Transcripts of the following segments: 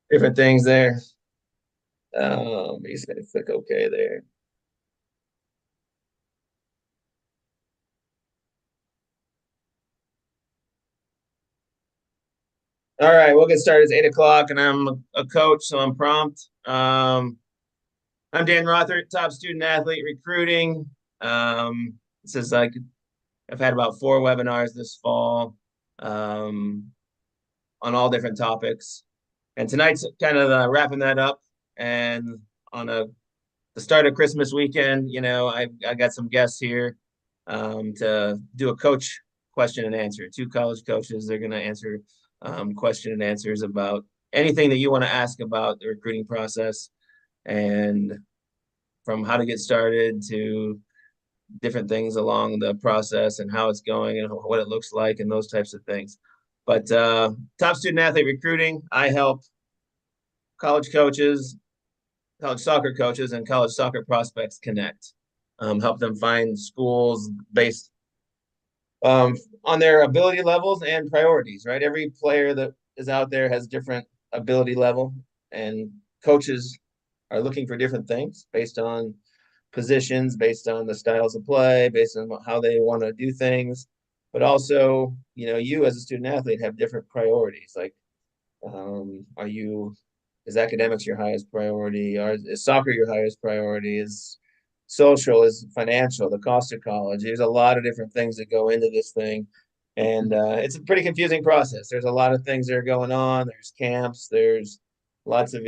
different things there. He's gonna click OK there. All right, we'll get started. It's 8 o'clock, and I'm a coach, so I'm prompt. I'm Dan Rothert, top student athlete recruiting. This is like I've had about 4 webinars this fall um, on all different topics, and tonight's kind of wrapping that up. And on the start of Christmas weekend, I got some guests here to do a coach question and answer. 2 college coaches, they're going to answer question and answers about anything that you want to ask about the recruiting process, and from how to get started to different things along the process and how it's going and what it looks like and those types of things. But top student athlete recruiting, I help college coaches, college soccer coaches, and college soccer prospects connect. Help them find schools based on their ability levels and priorities, right? Every player that is out there has different ability level, and coaches are looking for different things based on positions, based on the styles of play, based on how they want to do things. But also, you as a student athlete have different priorities. Like, are you is academics your highest priority? Or is soccer your highest priority? Is social? Is financial? The cost of college? There's a lot of different things that go into this thing, and it's a pretty confusing process. There's a lot of things that are going on. There's camps. There's lots of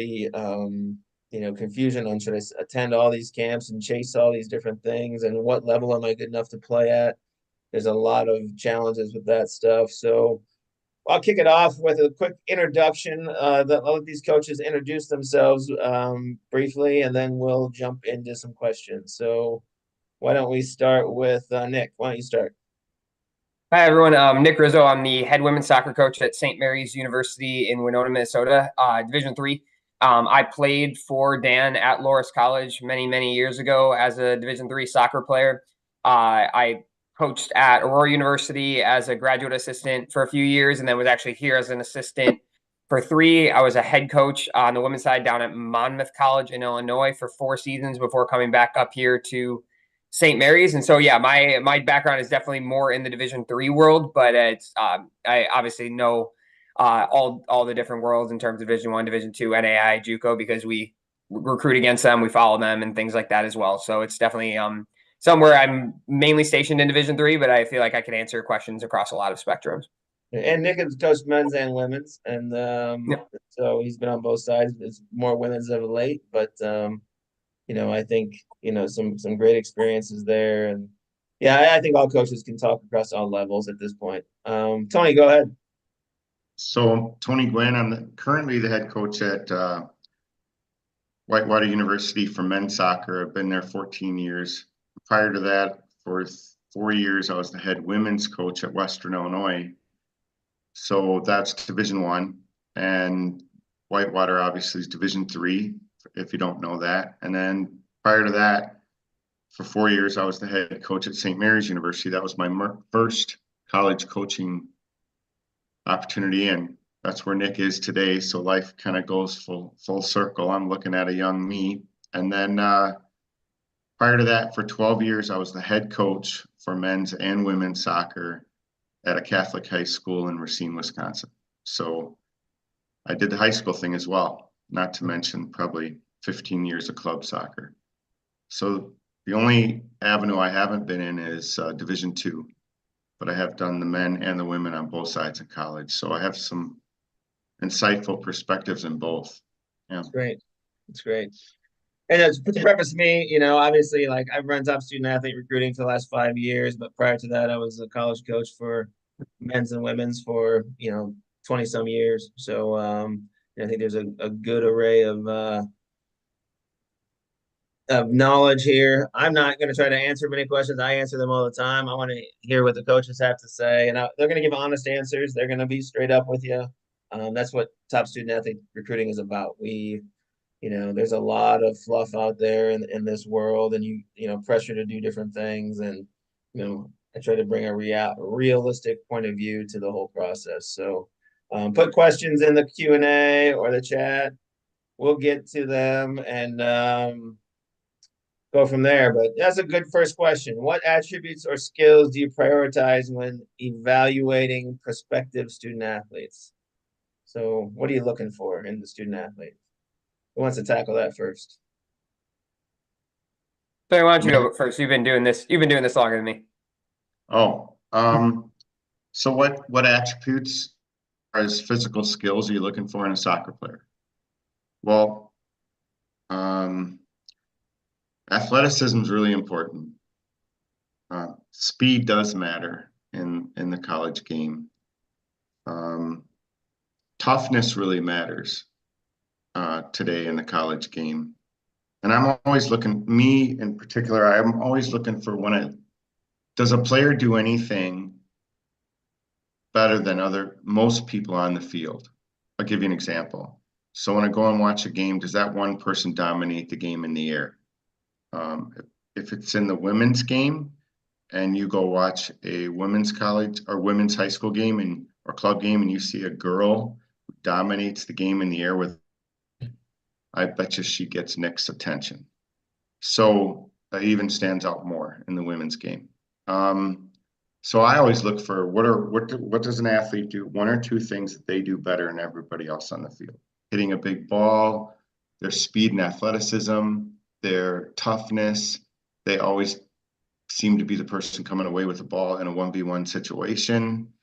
confusion on should I attend all these camps and chase all these different things, and what level am I good enough to play at? There's a lot of challenges with that stuff. So I'll kick it off with a quick introduction. I'll let these coaches introduce themselves briefly, and then we'll jump into some questions. So why don't we start with Nick? Why don't you start? Hi, everyone. Nick Rizzo. I'm the head women's soccer coach at St. Mary's University in Winona, Minnesota, Division III. I played for Dan at Loras College many, many years ago as a Division III soccer player. I coached at Aurora University as a graduate assistant for a few years, and then was actually here as an assistant for 3. I was a head coach on the women's side down at Monmouth College in Illinois for 4 seasons before coming back up here to St. Mary's. And so, yeah, my background is definitely more in the Division III world, but it's I obviously know all the different worlds in terms of Division I, Division II, NAI, JUCO, because we recruit against them, we follow them, and things like that as well. So it's definitely somewhere I'm mainly stationed in Division III, but I feel like I can answer questions across a lot of spectrums. And Nick has coached men's and women's, and Yeah. so he's been on both sides. It's more women's of late, but I think some great experiences there, and yeah, I think all coaches can talk across all levels at this point. Tony, go ahead. So Tony Gwynn, I'm currently the head coach at Whitewater University for men's soccer. I've been there 14 years. Prior to that, for 4 years, I was the head women's coach at Western Illinois. So that's Division I, and Whitewater obviously is Division III, if you don't know that. And then prior to that, for 4 years, I was the head coach at St. Mary's University. That was my first college coaching opportunity, and that's where Nick is today. So life kind of goes full circle. I'm looking at a young me. And then prior to that, for 12 years, I was the head coach for men's and women's soccer at a Catholic high school in Racine, Wisconsin. So I did the high school thing as well, not to mention probably 15 years of club soccer. So the only avenue I haven't been in is Division II, but I have done the men and the women on both sides of college. So I have some insightful perspectives in both. Yeah. It's great. It's great. And to preface me, obviously, like I've run top student athlete recruiting for the last 5 years, but prior to that, I was a college coach for men's and women's for 20 some years. So I think there's a good array of knowledge here. I'm not going to try to answer many questions. I answer them all the time. I want to hear what the coaches have to say, and they're going to give honest answers. They're going to be straight up with you. That's what top student athlete recruiting is about. There's a lot of fluff out there in this world, and pressure to do different things, and I try to bring a realistic point of view to the whole process. So Put questions in the Q&A or the chat. We'll get to them and go from there. But that's a good first question. What attributes or skills do you prioritize when evaluating prospective student athletes? So what are you looking for in the student athlete? Who wants to tackle that first? So why don't you go first? You've been doing this longer than me. Oh, so what attributes as physical skills are you looking for in a soccer player? Well, athleticism is really important. Speed does matter in the college game. Toughness really matters today in the college game. And I'm always looking, me in particular, I'm always looking for does a player do anything better than most people on the field? I'll give you an example. So when I go and watch a game, does that one person dominate the game in the air? If it's in the women's game and you go watch a women's college or women's high school game or club game and you see a girl who dominates the game in the air I bet you she gets Nick's attention. So that even stands out more in the women's game. So I always look for what does an athlete do? One or two things that they do better than everybody else on the field. Hitting a big ball, their speed and athleticism, their toughness. They always seem to be the person coming away with the ball in a 1v1 situation.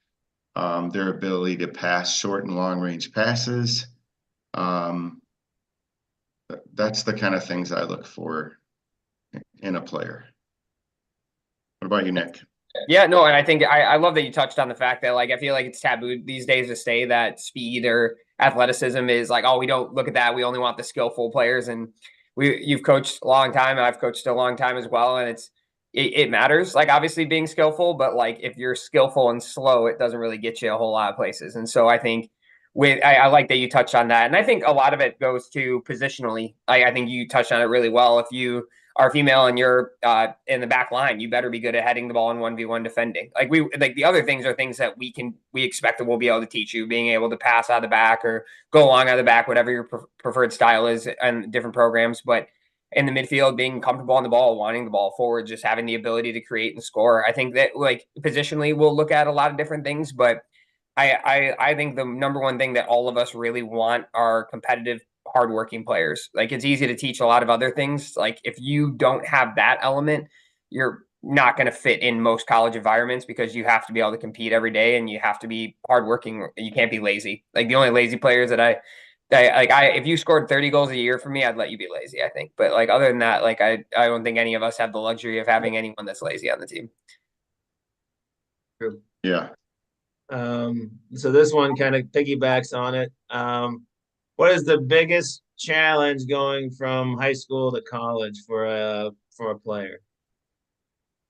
Their ability to pass short and long range passes. That's the kind of things I look for in a player. What about you, Nick? Yeah, no, and I think I love that you touched on the fact that like I feel like it's taboo these days to say that speed or athleticism is like, oh, we don't look at that. We only want the skillful players. And you've coached a long time, and I've coached a long time as well. And it matters, like obviously being skillful, but like if you're skillful and slow, it doesn't really get you a whole lot of places. And so I think I like that you touched on that. And I think a lot of it goes to positionally. I think you touched on it really well. If you are female and you're in the back line, you better be good at heading the ball in 1v1 defending. Like the other things are things that we expect that we'll be able to teach you, being able to pass out of the back or go along out of the back, whatever your preferred style is and different programs. But in the midfield, being comfortable on the ball, wanting the ball forward, just having the ability to create and score. I think that like positionally we'll look at a lot of different things, but I think the number one thing that all of us really want are competitive, hardworking players. Like it's easy to teach a lot of other things. Like if you don't have that element, you're not going to fit in most college environments because you have to be able to compete every day and you have to be hardworking. You can't be lazy. Like the only lazy players that if you scored 30 goals a year for me, I'd let you be lazy, I think. But like other than that, like I don't think any of us have the luxury of having anyone that's lazy on the team. True. Yeah. So this one kind of piggybacks on it. What is the biggest challenge going from high school to college for a player?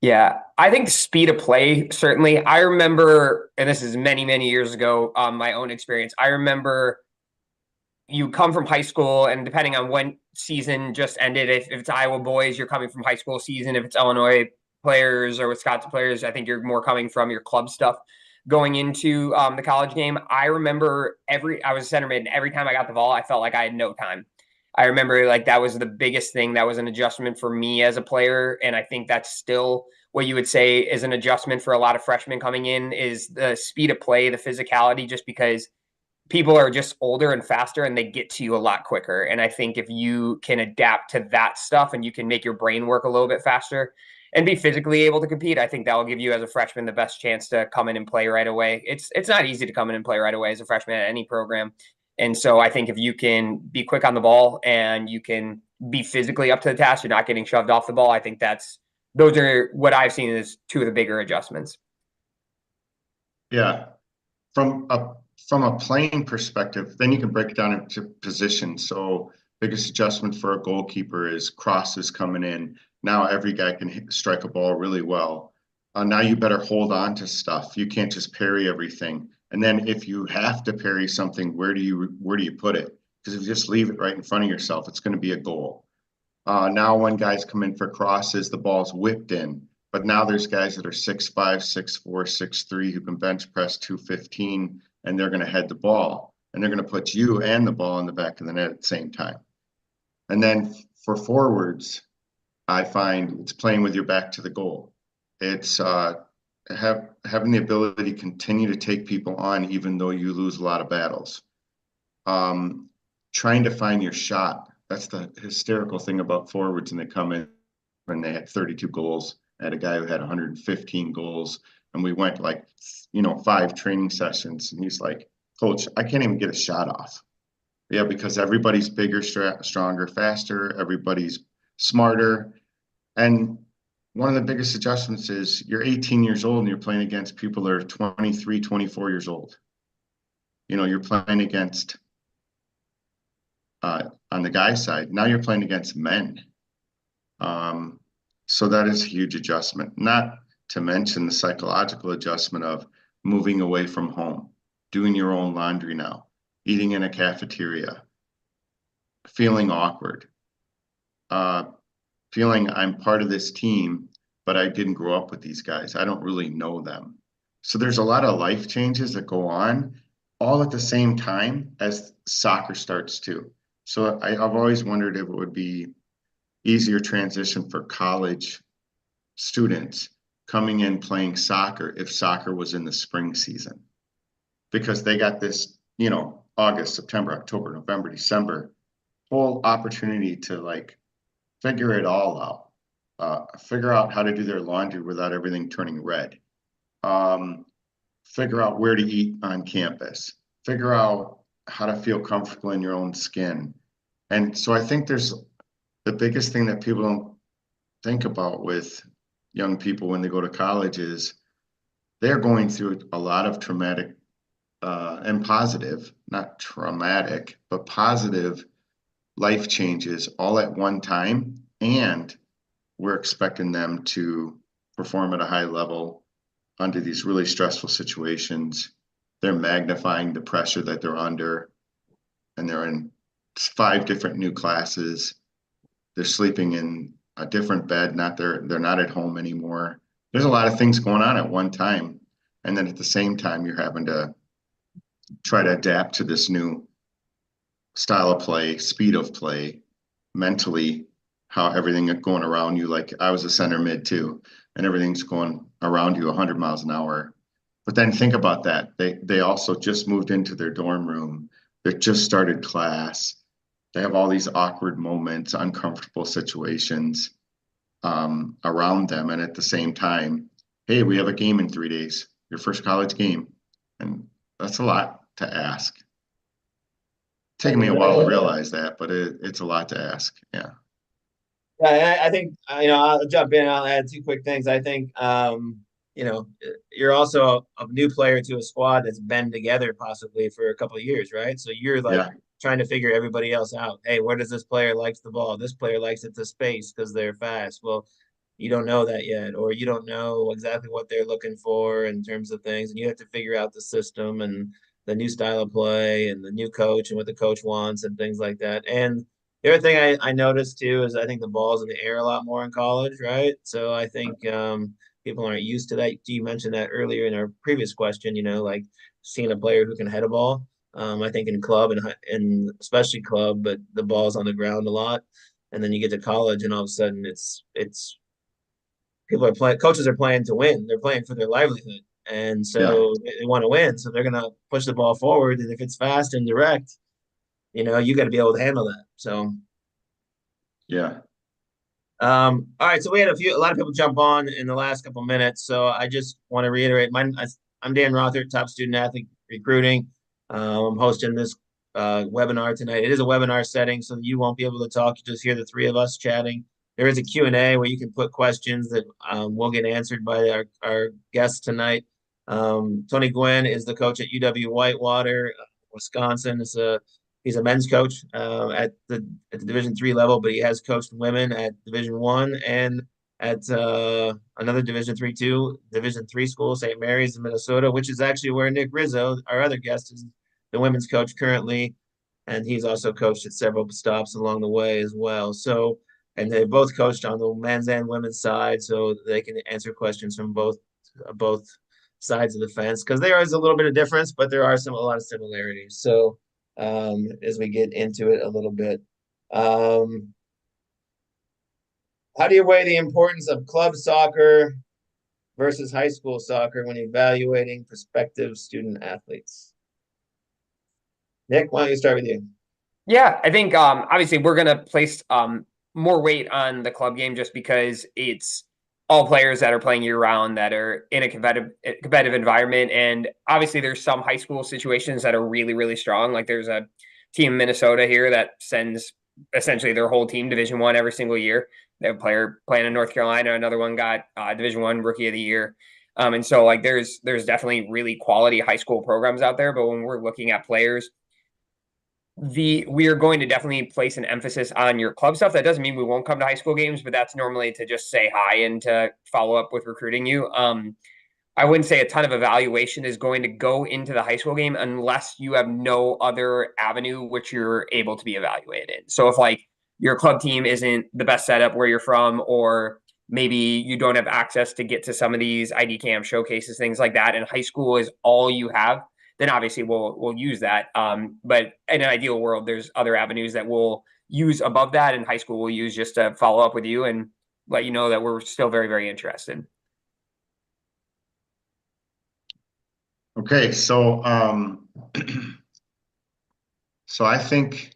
Yeah, I think speed of play, certainly. I remember, and this is many, many years ago, my own experience. I remember you come from high school, and depending on when season just ended, if it's Iowa boys, you're coming from high school season. If it's Illinois players or Wisconsin players, I think you're more coming from your club stuff going into the college game. I remember I was a center mid, and every time I got the ball, I felt like I had no time. I remember like that was the biggest thing. That was an adjustment for me as a player. And I think that's still what you would say is an adjustment for a lot of freshmen coming in is the speed of play, the physicality, just because people are just older and faster and they get to you a lot quicker. And I think if you can adapt to that stuff and you can make your brain work a little bit faster and be physically able to compete, I think that will give you as a freshman the best chance to come in and play right away. It's not easy to come in and play right away as a freshman at any program. And so I think if you can be quick on the ball and you can be physically up to the task, you're not getting shoved off the ball. I think those are what I've seen as two of the bigger adjustments. Yeah. From a playing perspective, then you can break it down into positions. So biggest adjustment for a goalkeeper is crosses coming in. Now every guy can strike a ball really well. Now you better hold on to stuff. You can't just parry everything. And then if you have to parry something, where do you put it? Because if you just leave it right in front of yourself, it's going to be a goal. Now when guys come in for crosses, the ball's whipped in. But now there's guys that are 6'5", 6'4", 6'3", who can bench press 215 and they're going to head the ball, and they're going to put you and the ball in the back of the net at the same time. And then for forwards, I find it's playing with your back to the goal. It's having the ability to continue to take people on even though you lose a lot of battles. Trying to find your shot. That's the hysterical thing about forwards, and they come in when they had 32 goals. I had a guy who had 115 goals, and we went like, 5 training sessions, and he's like, "Coach, I can't even get a shot off." Yeah, because everybody's bigger, stronger, faster, everybody's smarter. And one of the biggest adjustments is you're 18 years old and you're playing against people that are 23, 24 years old. You're playing against, on the guy side, now you're playing against men. So that is a huge adjustment, not to mention the psychological adjustment of moving away from home, doing your own laundry now, eating in a cafeteria, feeling awkward, feeling I'm part of this team, but I didn't grow up with these guys. I don't really know them. So there's a lot of life changes that go on all at the same time as soccer starts too. So I've always wondered if it would be easier transition for college students coming in playing soccer if soccer was in the spring season, because they got this, August, September, October, November, December, whole opportunity to like figure it all out, figure out how to do their laundry without everything turning red, figure out where to eat on campus, figure out how to feel comfortable in your own skin. And so I think there's the biggest thing that people don't think about with young people when they go to college is they're going through a lot of traumatic and positive, not traumatic, but positive life changes all at one time. And we're expecting them to perform at a high level under these really stressful situations. They're magnifying the pressure that they're under, and they're in 5 different new classes. They're sleeping in a different bed. They're not at home anymore. There's a lot of things going on at one time. And then at the same time, you're having to try to adapt to this new style of play, speed of play, mentally, how everything is going around you. Like I was a center mid too, and everything's going around you 100 miles an hour. But then think about that. They also just moved into their dorm room. They just started class. They have all these awkward moments, uncomfortable situations around them. And at the same time, hey, we have a game in 3 days, your first college game. And that's a lot to ask. Taking me a while to realize that, but it's a lot to ask. Yeah. Yeah, I think I'll jump in. I'll add 2 quick things. I think you're also a new player to a squad that's been together possibly for a couple of years, right? So you're like trying to figure everybody else out. Hey, where does this player likes the ball? This player likes it to space because they're fast. Well, you don't know that yet, or you don't know exactly what they're looking for in terms of things, and you have to figure out the system and the new style of play and the new coach and what the coach wants and things like that. And the other thing I noticed too is I think the ball's in the air a lot more in college, right? So I think people aren't used to that. You mentioned that earlier in our previous question, like seeing a player who can head a ball. I think in club and especially club, but the ball's on the ground a lot. And then you get to college and all of a sudden it's people are playing, coaches are playing to win. They're playing for their livelihood. And so they want to win. So they're going to push the ball forward. And if it's fast and direct, you got to be able to handle that. So, yeah. All right. So we had a lot of people jump on in the last couple of minutes. So I just want to reiterate, I'm Dan Rothert, Top Student Athlete Recruiting. I'm hosting this webinar tonight. It is a webinar setting, so you won't be able to talk. You just hear the 3 of us chatting. There is a Q&A where you can put questions that will get answered by our guests tonight. Tony Gwynn is the coach at UW Whitewater, Wisconsin. He's a men's coach at the Division III level, but he has coached women at Division I and at another Division III school, St. Mary's in Minnesota, which is actually where Nick Rizzo, our other guest, is the women's coach currently, and he's also coached at several stops along the way as well. So, and they both coached on the men's and women's side, so they can answer questions from both sides of the fence because there is a little bit of difference, but there are a lot of similarities. So as we get into it a little bit, how do you weigh the importance of club soccer versus high school soccer when evaluating prospective student athletes? Nick, why don't you start with you? Yeah, I think obviously we're gonna place more weight on the club game just because it's all players that are playing year round that are in a competitive environment. And obviously there's some high school situations that are really, really strong. Like there's a team in Minnesota here that sends essentially their whole team Division 1 every single year. They have a player playing in North Carolina, another one got Division 1 Rookie of the Year. And so like there's definitely really quality high school programs out there. But when we're looking at players, we are going to definitely place an emphasis on your club stuff. That doesn't mean we won't come to high school games, but that's normally to just say hi and to follow up with recruiting you. I wouldn't say a ton of evaluation is going to go into the high school game unless you have no other avenue which you're able to be evaluated in. So if like your club team isn't the best setup where you're from, or maybe you don't have access to get to some of these ID cam showcases, things like that, and high school is all you have, then obviously we'll use that. But in an ideal world, there's other avenues that we'll use above that, and high school we'll use just to follow up with you and let you know that we're still very, very interested. Okay, so so I think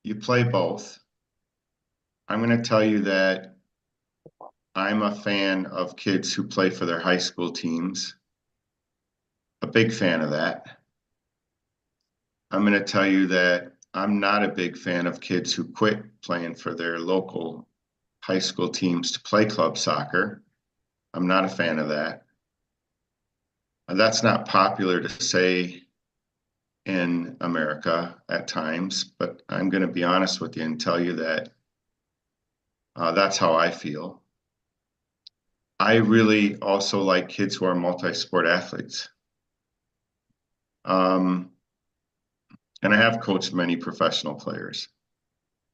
you play both. I'm going to tell you that I'm a fan of kids who play for their high school teams. A big fan of that. I'm going to tell you that I'm not a big fan of kids who quit playing for their local high school teams to play club soccer. I'm not a fan of that. And that's not popular to say in America at times, but I'm going to be honest with you and tell you that that's how I feel. I really also like kids who are multi-sport athletes. And I have coached many professional players,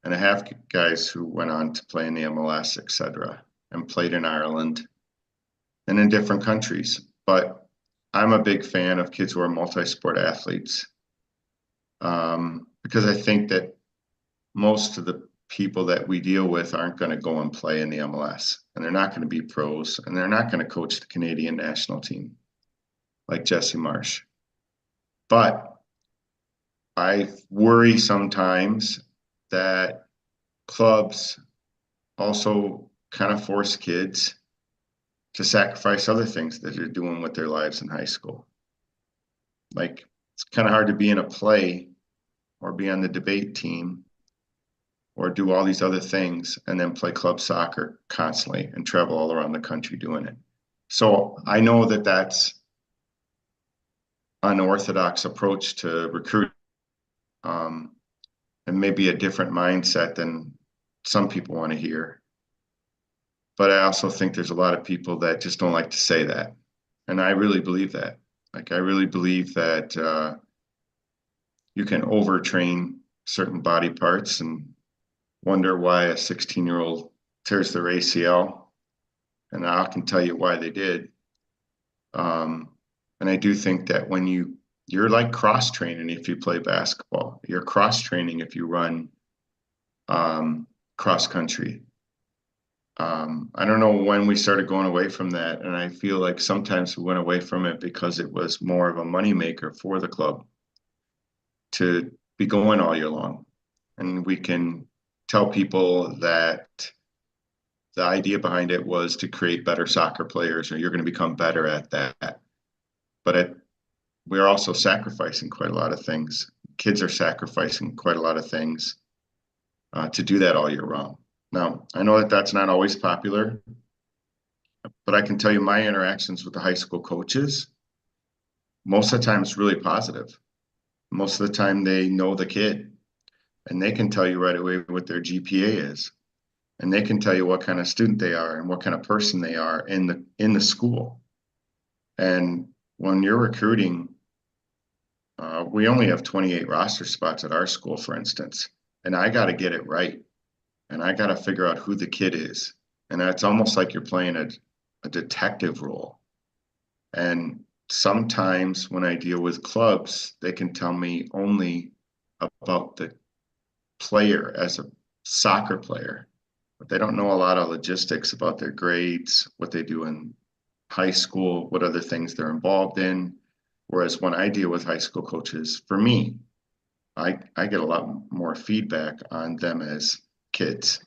and I have guys who went on to play in the MLS, etc., and played in Ireland and in different countries. But I'm a big fan of kids who are multi-sport athletes, because I think that most of the people that we deal with aren't going to go and play in the MLS, and they're not going to be pros, and they're not going to coach the Canadian national team like Jesse Marsh. But I worry sometimes that clubs also kind of force kids to sacrifice other things that they're doing with their lives in high school. Like, it's kind of hard to be in a play or be on the debate team or do all these other things and then play club soccer constantly and travel all around the country doing it. So I know that that's unorthodox approach to recruit, and maybe a different mindset than some people want to hear. But I also think there's a lot of people that just don't like to say that. And I really believe that. Like, I really believe that you can overtrain certain body parts and wonder why a 16-year-old tears their ACL. And I can tell you why they did. And I do think that when you're like cross training if you play basketball, you're cross training if you run cross country. I don't know when we started going away from that, and I feel like sometimes we went away from it because it was more of a moneymaker for the club to be going all year long. And we can tell people that the idea behind it was to create better soccer players, or you're going to become better at that. But we're also sacrificing quite a lot of things. Kids are sacrificing quite a lot of things to do that all year round. Now, I know that that's not always popular, but I can tell you my interactions with the high school coaches, most of the time it's really positive. Most of the time they know the kid, and they can tell you right away what their GPA is, and they can tell you what kind of student they are and what kind of person they are in the school. And when you're recruiting, we only have 28 roster spots at our school, for instance, and I got to get it right. And I got to figure out who the kid is. And it's almost like you're playing a detective role. And sometimes when I deal with clubs, they can tell me only about the player as a soccer player, but they don't know a lot of logistics about their grades, what they do in high school, what other things they're involved in. Whereas when I deal with high school coaches, for me, I get a lot more feedback on them as kids.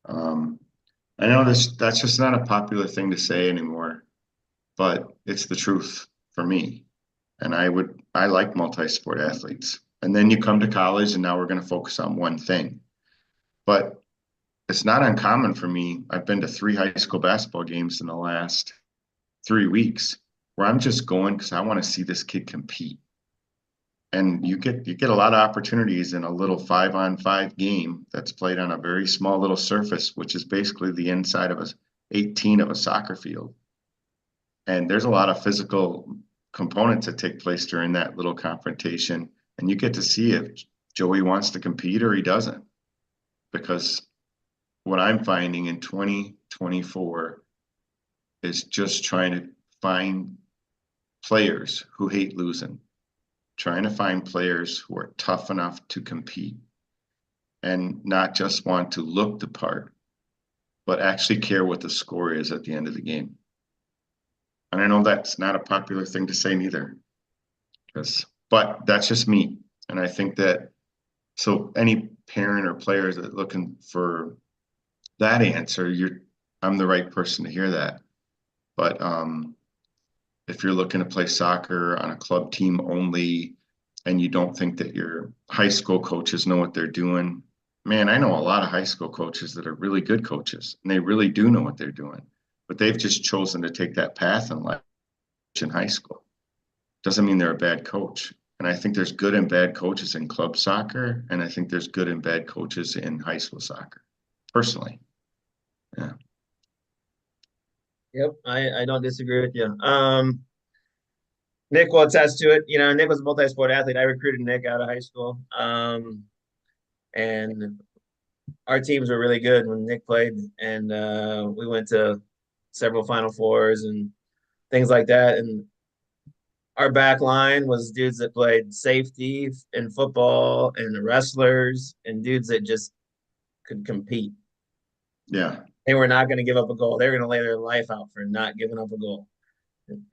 I know that's just not a popular thing to say anymore, but it's the truth for me. And I like multi-sport athletes. And then you come to college and now we're going to focus on one thing. But it's not uncommon for me. I've been to 3 high school basketball games in the last 3 weeks where I'm just going because I want to see this kid compete. And you get a lot of opportunities in a little 5-on-5 game that's played on a very small little surface, which is basically the inside of a 18 of a soccer field. And there's a lot of physical components that take place during that little confrontation. And you get to see if Joey wants to compete or he doesn't. Because what I'm finding in 2024 is just trying to find players who hate losing, trying to find players who are tough enough to compete and not just want to look the part, but actually care what the score is at the end of the game. And I know that's not a popular thing to say neither, but that's just me. And I think that, so any parent or players that looking for that answer, I'm the right person to hear that. But if you're looking to play soccer on a club team only, and you don't think that your high school coaches know what they're doing, man, I know a lot of high school coaches that are really good coaches, and they really do know what they're doing, but they've just chosen to take that path in life in high school. Doesn't mean they're a bad coach. And I think there's good and bad coaches in club soccer, and I think there's good and bad coaches in high school soccer, personally. Yeah. Yep, I don't disagree with you. Nick will attest to it. You know, Nick was a multi-sport athlete. I recruited Nick out of high school. And our teams were really good when Nick played, and we went to several Final Fours and things like that. And our back line was dudes that played safety in football and wrestlers and dudes that just could compete. Yeah. They were not going to give up a goal. They were going to lay their life out for not giving up a goal.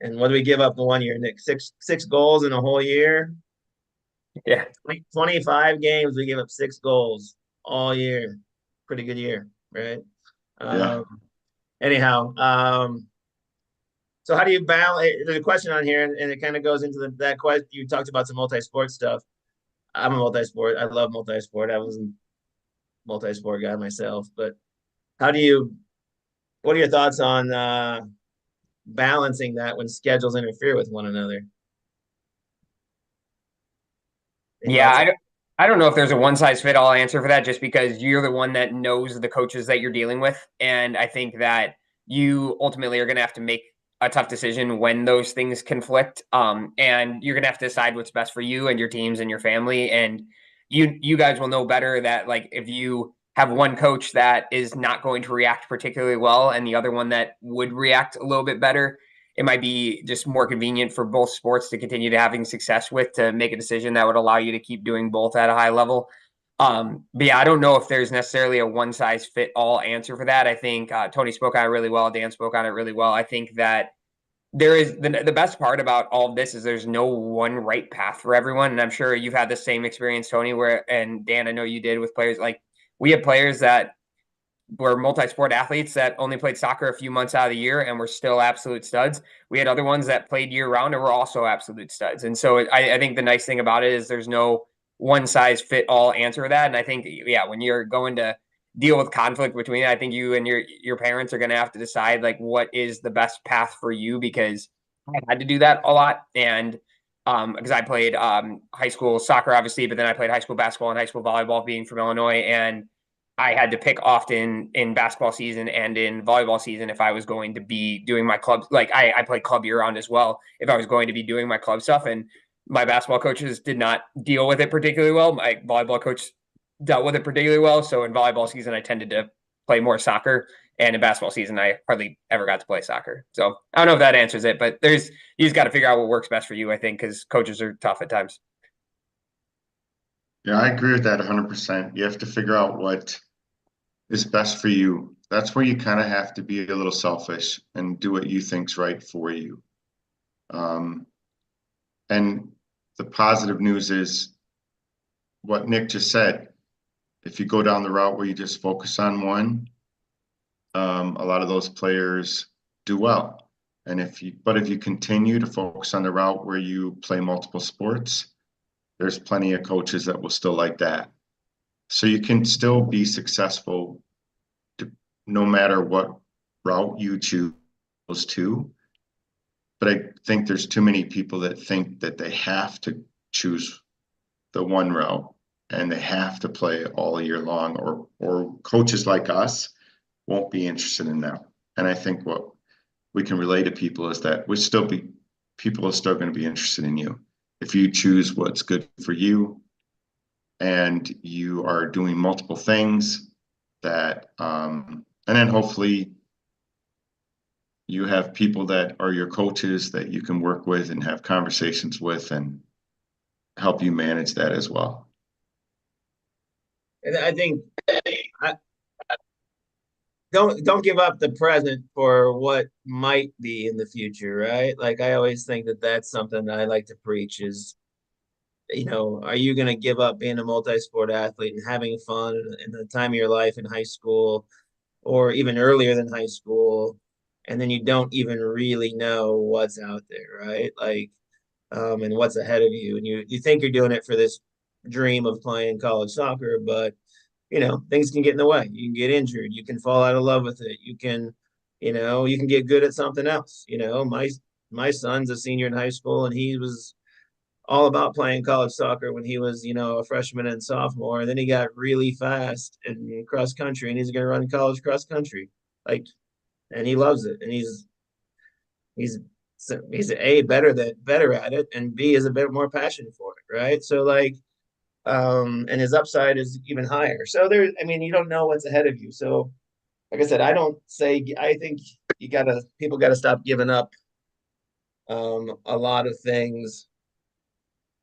And what did we give up in 1 year, Nick? Six goals in a whole year? Yeah. 25 games, we gave up 6 goals all year. Pretty good year, right? Yeah. Anyhow, so how do you balance? There's a question on here, and it kind of goes into that question. You talked about some multi-sport stuff. I'm a multi-sport. I love multi-sport. I was a multi-sport guy myself. But what are your thoughts on balancing that when schedules interfere with one another? Yeah, I don't know if there's a one size fit all answer for that, just because you're the one that knows the coaches that you're dealing with. And I think that you ultimately are going to have to make a tough decision when those things conflict. And you're going to have to decide what's best for you and your teams and your family. And you guys will know better that, like, if you have one coach that is not going to react particularly well and the other one that would react a little bit better, it might be just more convenient for both sports to continue to having success with, to make a decision that would allow you to keep doing both at a high level. But yeah, I don't know if there's necessarily a one size fit all answer for that. I think Tony spoke on it really well. Dan spoke on it really well. I think that there is the best part about all of this is there's no one right path for everyone. And I'm sure you've had the same experience, Tony, and Dan, I know you did, with players. Like, we have players that were multi-sport athletes that only played soccer a few months out of the year and were still absolute studs. We had other ones that played year round and were also absolute studs. And so I think the nice thing about it is there's no one size fit all answer to that. And I think, yeah, when you're going to deal with conflict between it, I think you and your parents are going to have to decide, like, what is the best path for you, because I had to do that a lot. And because I played high school soccer, obviously, but then I played high school basketball and high school volleyball, being from Illinois. And I had to pick often in basketball season and in volleyball season if I was going to be doing my club. Like, I played club year round as well, if I was going to be doing my club stuff. And my basketball coaches did not deal with it particularly well. My volleyball coach dealt with it particularly well. So in volleyball season, I tended to play more soccer And in basketball season, I hardly ever got to play soccer. So I don't know if that answers it, but you just got to figure out what works best for you, I think, because coaches are tough at times. Yeah, I agree with that 100%. You have to figure out what is best for you. That's where you kind of have to be a little selfish and do what you think's right for you. And the positive news is what Nick just said. If you go down the route where you just focus on one, a lot of those players do well. And if you continue to focus on the route where you play multiple sports, there's plenty of coaches that will still like that. So you can still be successful no matter what route you choose to. But I think there's too many people that think that they have to choose the one route and they have to play all year long, or coaches like us won't be interested in that. And I think what we can relay to people is that people are still going to be interested in you if you choose what's good for you and you are doing multiple things that and then hopefully you have people that are your coaches that you can work with and have conversations with and help you manage that as well. And I think don't give up the present for what might be in the future, right? Like I always think that that's something that I like to preach is, are you going to give up being a multi-sport athlete and having fun in the time of your life in high school or even earlier than high school, and then you don't even really know what's out there, right? Like, and what's ahead of you, and you think you're doing it for this dream of playing college soccer, but things can get in the way. You can get injured. You can fall out of love with it. You can get good at something else. My son's a senior in high school, and he was all about playing college soccer when he was, a freshman and sophomore. And then he got really fast in cross country, and he's going to run college cross country, like, and he loves it. And he's A, better at it, and B, is a bit more passion for it, right? So like, and his upside is even higher. So you don't know what's ahead of you. So like I said, I think people gotta stop giving up a lot of things.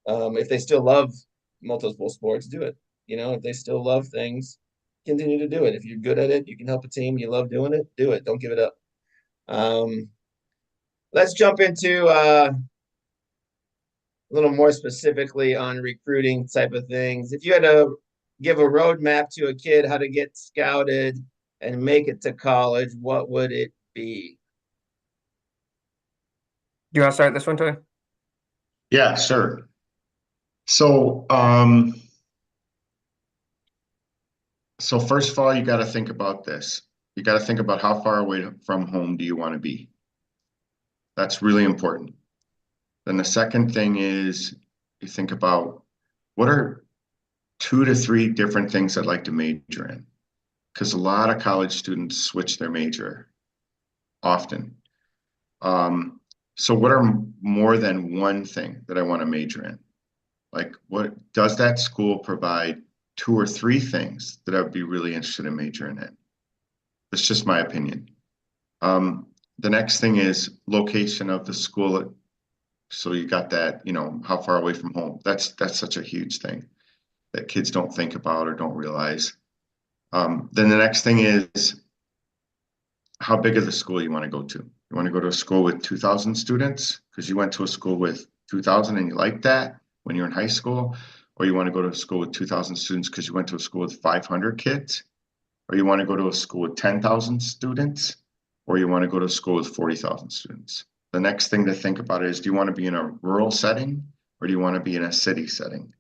If they still love multiple sports, do it. If they still love things, continue to do it. If you're good at it, you can help a team, you love doing it, do it. Don't give it up. Let's jump into a little more specifically on recruiting type of things. If you had to give a roadmap to a kid how to get scouted and make it to college, what would it be? Do you want to start this one, Toy? Yeah, sure. So, so first of all, you got to think about this. You got to think about how far away from home do you want to be? That's really important. Then the second thing is you think about what are 2 to 3 different things I'd like to major in, because a lot of college students switch their major often. So what are more than one thing that I want to major in? Like, what does that school provide 2 or 3 things that I would be really interested in majoring in? That's just my opinion. The next thing is location of the school. So you got that, how far away from home. That's such a huge thing that kids don't think about or don't realize. Then the next thing is how big of the school you want to go to. You want to go to a school with 2,000 students because you went to a school with 2,000 and you liked that when you're in high school, or you want to go to a school with 2,000 students because you went to a school with 500 kids, or you want to go to a school with 10,000 students, or you want to go to a school with 40,000 students. The next thing to think about is, do you want to be in a rural setting or do you want to be in a city setting?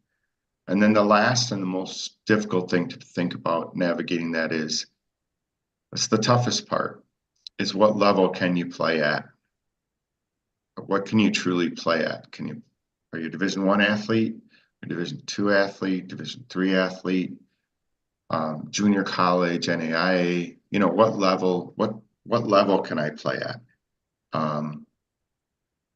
And then the last and the most difficult thing to think about navigating that is, it's the toughest part, is what level can you play at? What can you truly play at? Are you a Division I athlete, a Division II athlete, Division III athlete, junior college, NAIA? What level can I play at?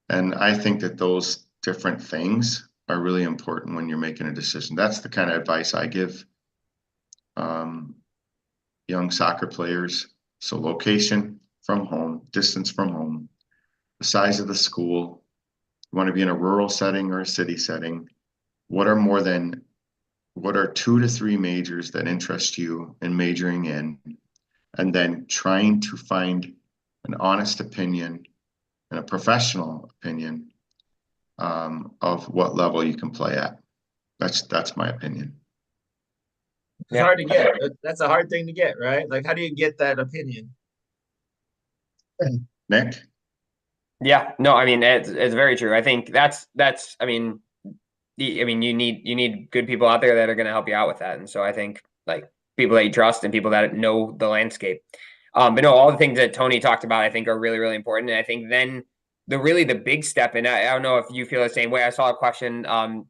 And I think that those different things are really important when you're making a decision. That's the kind of advice I give young soccer players So location from home, distance from home, the size of the school. You want to be in a rural setting or a city setting? What are 2 to 3 majors that interest you in majoring in? And then trying to find an honest opinion and a professional opinion of what level you can play at. That's my opinion. It's hard to get. That's a hard thing to get, right? Like, how do you get that opinion? Nick? Yeah, no, I mean it's very true. I think that's I mean, you need good people out there that are going to help you out with that. And so I think like people that you trust and people that know the landscape. But no, all the things that Tony talked about, I think are really, really important. And I think then the big step, and I don't know if you feel the same way. I saw a question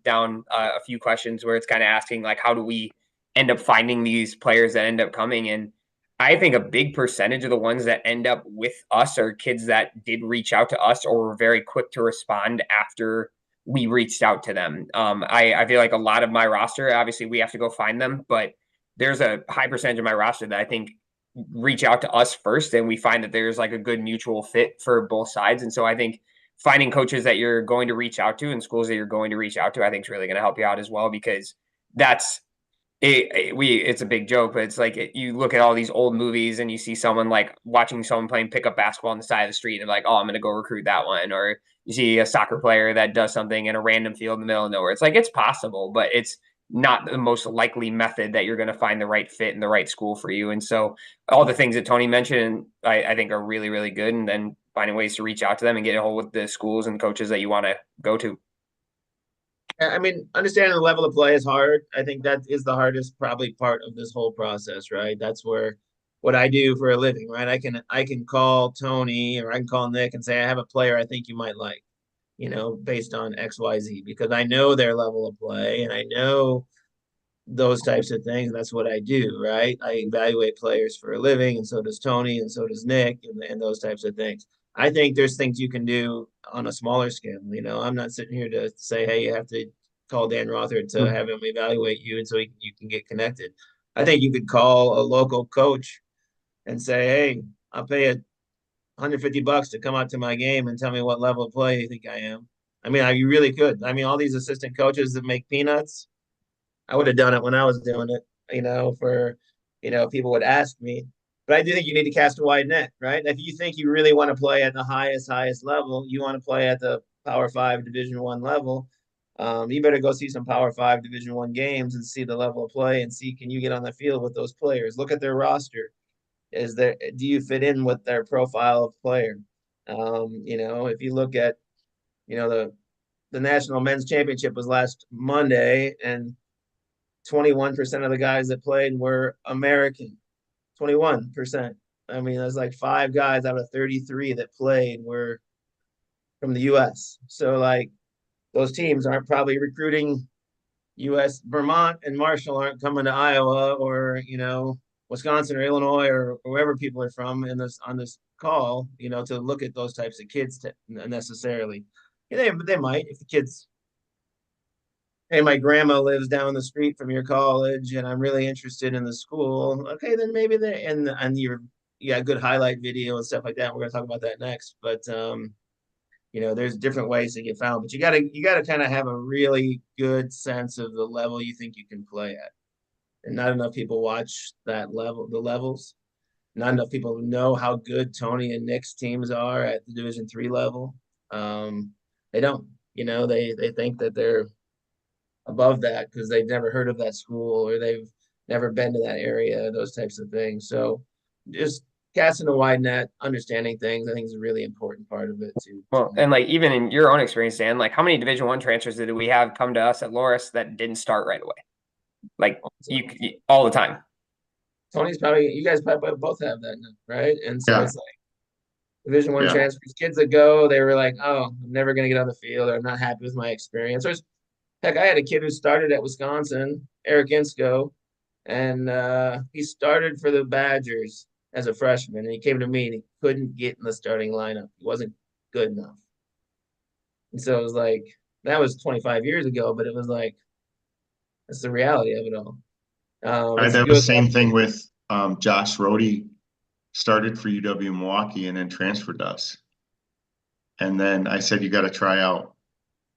down a few questions where it's kind of asking like, how do we end up finding these players that end up coming? And I think a big percentage of the ones that end up with us are kids that did reach out to us or were very quick to respond after we reached out to them. I feel like a lot of my roster, obviously we have to go find them, but there's a high percentage of my roster that I think reach out to us first, and we find that there's like a good mutual fit for both sides. And so I think finding coaches that you're going to reach out to and schools that you're going to reach out to, I think is really going to help you out as well, because that's it's a big joke, but it's like you look at all these old movies and you see someone like watching someone playing pickup basketball on the side of the street and like, oh, I'm going to go recruit that one. Or you see a soccer player that does something in a random field in the middle of nowhere. It's like, it's possible, but it's not the most likely method that you're going to find the right fit and the right school for you. And so all the things that Tony mentioned, I think are really, really good. And then finding ways to reach out to them and get a hold with the schools and coaches that you want to go to. I mean, understanding the level of play is hard. I think that is the hardest probably part of this whole process, right? That's where what I do for a living, right? I can call Tony or I can call Nick and say, I have a player I think you might like, based on XYZ, because I know their level of play and I know those types of things. And that's what I do, right? I evaluate players for a living, and so does Tony, and so does Nick, and those types of things. I think there's things you can do on a smaller scale. I'm not sitting here to say, hey, you have to call Dan Rothert to have him evaluate you, and so you can get connected. I think you could call a local coach and say, hey, I'll pay $150 to come out to my game and tell me what level of play you think I am. I mean, you really could. I mean, all these assistant coaches that make peanuts, I would have done it when I was doing it, people would ask me. But I do think you need to cast a wide net, right? If you think you really want to play at the highest level, you want to play at the Power 5 Division 1 level, you better go see some Power 5 Division 1 games and see the level of play and see, can you get on the field with those players? Look at their roster. Do you fit in with their profile of player? If you look at, the National Men's Championship was last Monday, and 21% of the guys that played were American. 21%. I mean, there's like 5 guys out of 33 that played were from the US. So like those teams aren't probably recruiting US. Vermont and Marshall aren't coming to Iowa or, Wisconsin or Illinois or wherever people are from on this call, to look at those types of kids necessarily. They might, if the kids, hey, my grandma lives down the street from your college and I'm really interested in the school. Okay, then maybe and you got good highlight video and stuff like that. We're gonna talk about that next. But there's different ways to get found. But you gotta kind of have a really good sense of the level you think you can play at. And not enough people watch the levels. Not enough people know how good Tony and Nick's teams are at the Division 3 level. They don't. They think that they're above that because they've never heard of that school or they've never been to that area, those types of things. So just casting a wide net, understanding things, I think is a really important part of it too. Well, and like even in your own experience, Dan, like how many Division 1 transfers did we have come to us at Loras that didn't start right away? Like you all the time. You guys probably both have that, right? And so Yeah. it's like Division 1 Yeah. transfers, kids that go, they were like, oh, I'm never going to get on the field, or I'm not happy with my experience. Heck, I had a kid who started at Wisconsin, Eric Insko, and he started for the Badgers as a freshman, and he came to me and he couldn't get in the starting lineup. He wasn't good enough. And so it was like, that was 25 years ago, but it was like, that's the reality of it all. I had the same thing with Josh Rohde started for UW Milwaukee and then transferred to us. And then I said, you got to try out.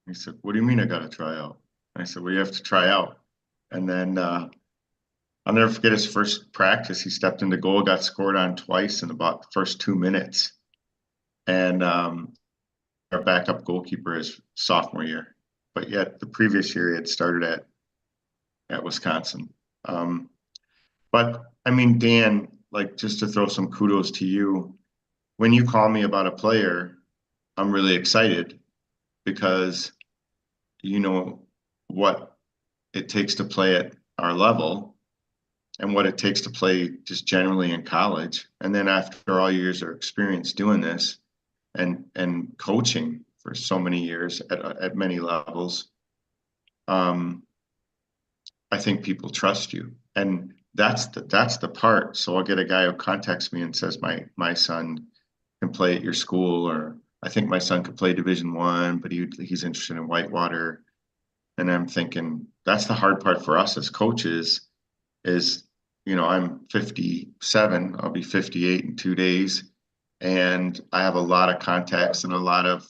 He said, what do you mean I got to try out? I said, well, you have to try out. And then I'll never forget his first practice. He stepped into goal, got scored on twice in about the first 2 minutes. And our backup goalkeeper his sophomore year. But yet the previous year he had started at Wisconsin. But I mean, Dan, like, just to throw some kudos to you, when you call me about a player, I'm really excited because you know what it takes to play at our level and what it takes to play just generally in college. And then after all years of experience doing this and coaching for so many years at many levels, I think people trust you. And that's the part. So I'll get a guy who contacts me and says, my son can play at your school, or I think my son could play Division I, but he's interested in Whitewater. And I'm thinking that's the hard part for us as coaches is, I'm 57, I'll be 58 in 2 days. And I have a lot of contacts and a lot of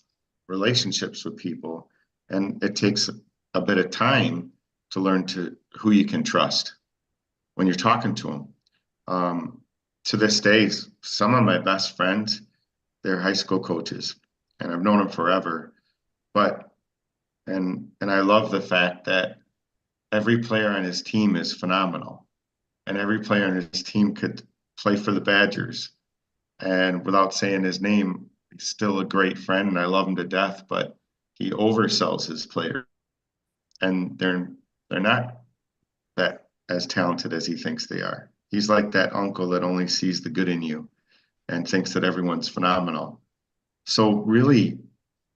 relationships with people. And it takes a bit of time to learn who you can trust when you're talking to them. To this day, some of my best friends, they're high school coaches, and I've known them forever. And I love the fact that every player on his team is phenomenal, and every player on his team could play for the Badgers. And without saying his name, he's still a great friend, and I love him to death. But he oversells his players, and they're not that as talented as he thinks they are. He's like that uncle that only sees the good in you and thinks that everyone's phenomenal. So really,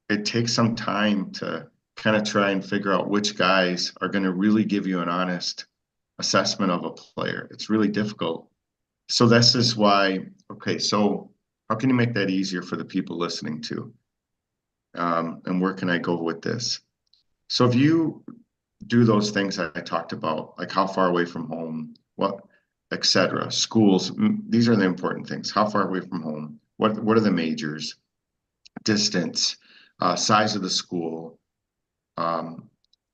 it takes some time to kind of try and figure out which guys are going to really give you an honest assessment of a player. It's really difficult. So this is why, okay, so how can you make that easier for the people listening to? And where can I go with this? So if you do those things I talked about, like how far away from home, what, etc., schools, these are the important things. How far away from home? What are the majors? Distance, size of the school.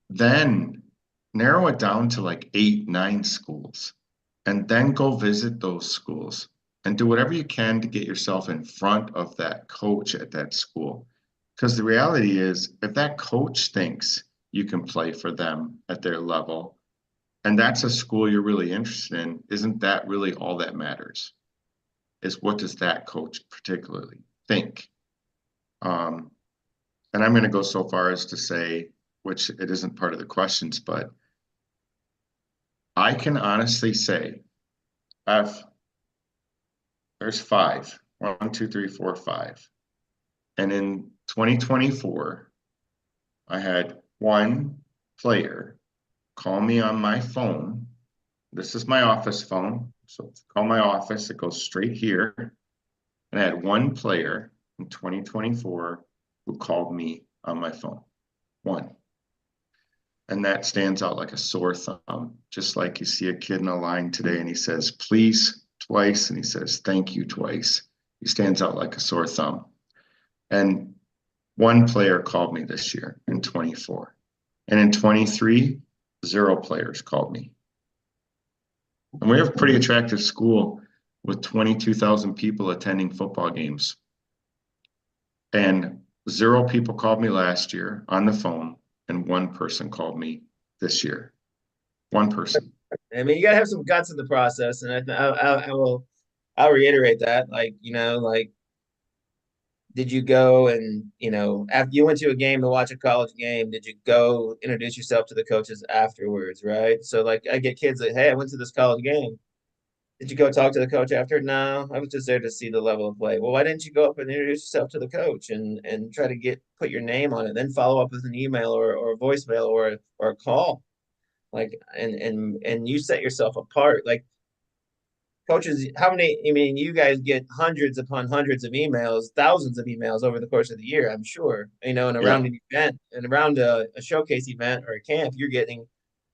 Then narrow it down to like 8, 9 schools, and then go visit those schools and do whatever you can to get yourself in front of that coach at that school. Because the reality is, if that coach thinks you can play for them at their level, and that's a school you're really interested in, isn't that really all that matters? Is what does that coach particularly think? And I'm going to go so far as to say, which it isn't part of the questions, but I can honestly say there's 5, 1, 2, 3, 4, 5. And in 2024, I had one player call me on my phone. This is my office phone. So call my office, it goes straight here. And I had one player in 2024 who called me on my phone. One. And that stands out like a sore thumb. Just like you see a kid in a line today and he says, please twice, and he says, thank you twice. He stands out like a sore thumb. And one player called me this year in 24. And in 23, 0 players called me. And we have a pretty attractive school with 22,000 people attending football games. And 0 people called me last year on the phone, and 1 person called me this year. 1 person. I mean, you gotta have some guts in the process, and I'll reiterate that. Like, did you go and, after you went to a game to watch a college game, did you go introduce yourself to the coaches afterwards, right? So like I get kids that, hey, I went to this college game. Did you go talk to the coach after? No, I was just there to see the level of play. Well, why didn't you go up and introduce yourself to the coach and try to put your name on it, then follow up with an email or a voicemail or a call? Like and you set yourself apart. Like coaches, I mean, you guys get hundreds upon hundreds of emails, thousands of emails over the course of the year, I'm sure. And Yeah. around an event and around a showcase event or a camp, you're getting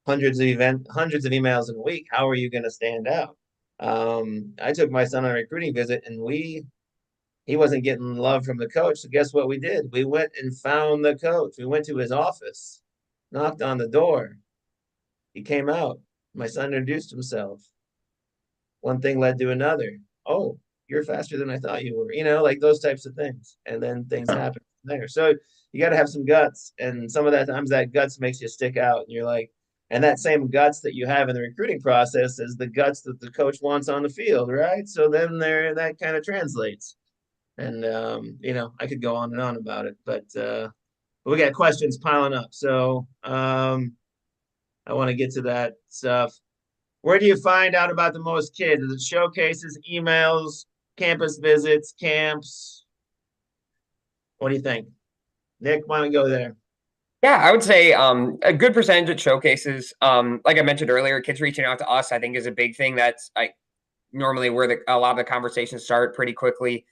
hundreds of emails in a week. How are you going to stand out? I took my son on a recruiting visit, and he wasn't getting love from the coach. So guess what we did? We went and found the coach. We went to his office, knocked on the door. He came out. My son introduced himself. One thing led to another. Oh, you're faster than I thought you were. Like those types of things. And then things Yeah. happen from there. So you got to have some guts. And some of that times that guts makes you stick out. And you're like, and that same guts that you have in the recruiting process is the guts that the coach wants on the field, right? So then there that kind of translates. And I could go on and on about it, but we got questions piling up. So I want to get to that stuff. Where do you find out about the most kids? Is it showcases, emails, campus visits, camps? What do you think? Nick, why don't we go there? Yeah, I would say a good percentage at showcases. Like I mentioned earlier, kids reaching out to us, I think, is a big thing. That's like normally where a lot of the conversations start pretty quickly.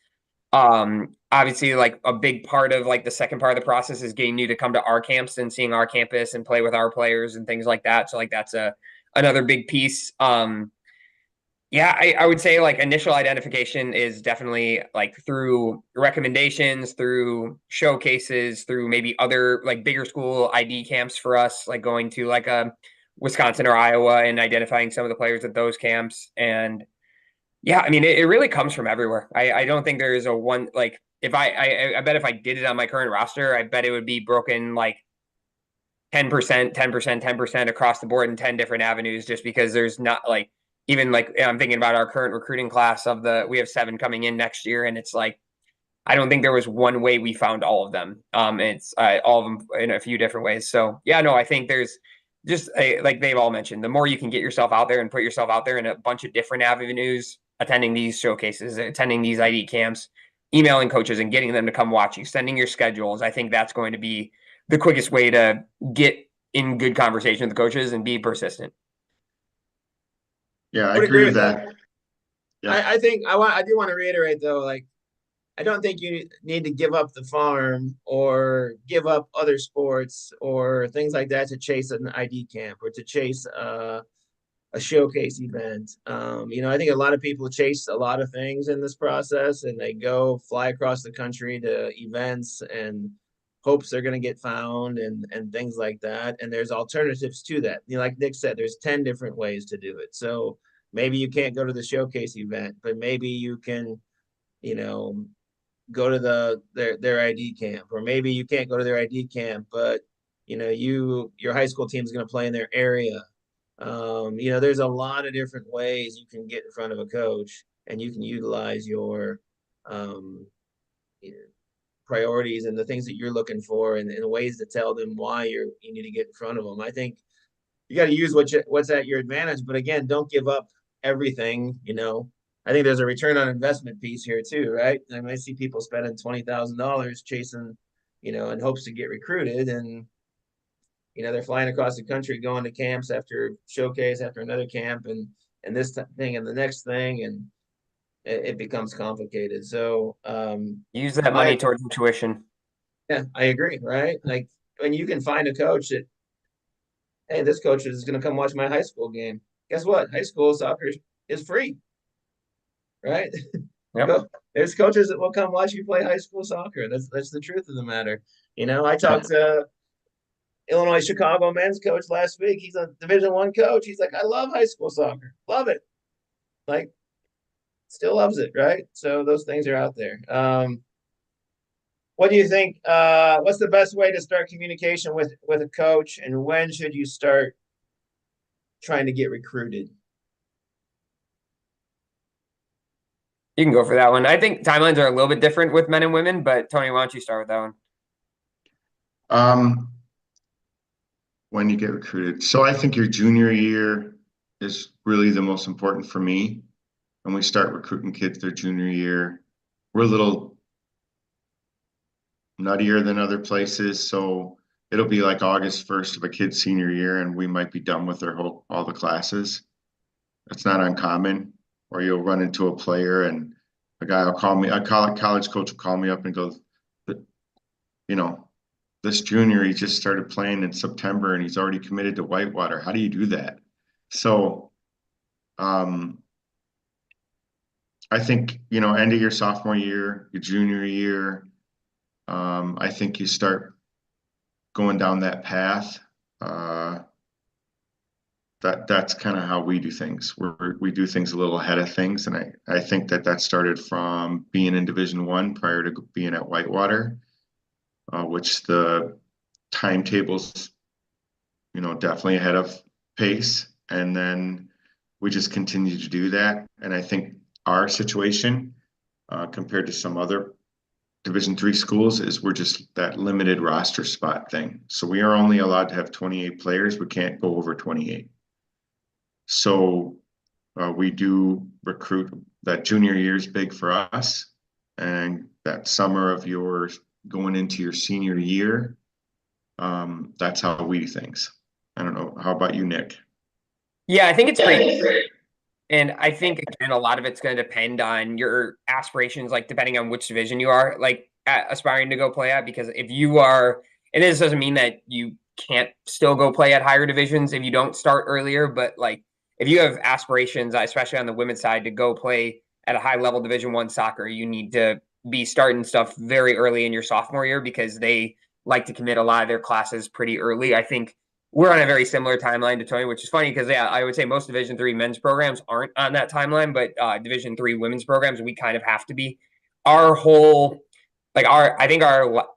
Obviously, like a big part of like the second part of the process is getting you to come to our camps and seeing our campus and play with our players and things like that. So like that's another big piece. Yeah, I would say like initial identification is definitely like through recommendations, through showcases, through maybe other like bigger school ID camps for us, like going to like a Wisconsin or Iowa and identifying some of the players at those camps. And yeah, I mean, it really comes from everywhere. I don't think there is a one like if I bet if I did it on my current roster, I bet it would be broken like 10%, 10%, 10% across the board in 10 different avenues, just because there's not like even like I'm thinking about our current recruiting class we have 7 coming in next year, and it's like I don't think there was one way we found all of them. It's all of them in a few different ways. So yeah, no, I think there's just like they've all mentioned, the more you can get yourself out there and put yourself out there in a bunch of different avenues, attending these showcases, attending these ID camps, emailing coaches and getting them to come watch you, sending your schedules. I think that's going to be the quickest way to get in good conversation with the coaches and be persistent. Yeah, I I would agree agree with with that. that. Yeah. I think I do want to reiterate though, like I don't think you need to give up the farm or give up other sports or things like that to chase an ID camp or to chase a showcase event. I think a lot of people chase a lot of things in this process and they go fly across the country to events and hopes they're going to get found and things like that. And there's alternatives to that. Like Nick said, there's 10 different ways to do it. So maybe you can't go to the showcase event, but maybe you can, you know, go to their ID camp, or maybe you can't go to their ID camp, but your high school team is going to play in their area. There's a lot of different ways you can get in front of a coach, and you can utilize your um, priorities and the things that you're looking for, and ways to tell them why you need to get in front of them. I think you got to use what's at your advantage, but again, don't give up everything. I think there's a return on investment piece here too, right? I mean, I see people spending $20,000 chasing, in hopes to get recruited, and they're flying across the country, going to camps after showcase after another camp, and this thing and the next thing, and it becomes complicated. So, Use that my money towards tuition. yeah, I agree, right? Like when you can find a coach that, hey, this coach is going to come watch my high school game. Guess what? High school soccer is free, right? Yep. There's coaches that will come watch you play high school soccer. That's the truth of the matter. I talked to Illinois Chicago men's coach last week. He's a Division I coach. He's like, I love high school soccer. Love it. Like, still loves it, right? So those things are out there. What do you think? What's the best way to start communication with a coach, and when should you start trying to get recruited? You can go for that one. I think timelines are a little bit different with men and women, but Tony, why don't you start with that one? When you get recruited. So I think your junior year is really the most important for me. When we start recruiting kids their junior year, we're a little nuttier than other places. So it'll be like August 1st of a kid's senior year, and we might be done with all the classes. It's not uncommon. Or you'll run into a player and a guy will call me, a college coach will call me up and go, you know, this junior, he just started playing in September and he's already committed to Whitewater. How do you do that? So, I think, you know, end of your sophomore year, your junior year, I think you start going down that path. That's kind of how we do things. We do things a little ahead of things, and I think that started from being in Division One prior to being at Whitewater, which the timetables, you know, definitely ahead of pace, and then we just continue to do that. And I think our situation, compared to some other Division III schools, is we're just that limited roster spot thing. So we are only allowed to have 28 players. We can't go over 28. So we do recruit. That junior year is big for us, and that summer of yours going into your senior year, that's how we do things. I don't know. How about you, Nick? Yeah, I think it's pretty. And I think again, a lot of it's going to depend on your aspirations, like depending on which division you are like aspiring to go play at. Because if you are, and this doesn't mean that you can't still go play at higher divisions if you don't start earlier, but like if you have aspirations, especially on the women's side, to go play at a high level Division I soccer, you need to be starting stuff very early in your sophomore year because they like to commit a lot of their classes pretty early. I think we're on a very similar timeline to Tony, which is funny because yeah, I would say most Division III men's programs aren't on that timeline, but Division III women's programs we kind of have to be. Our whole like our I think our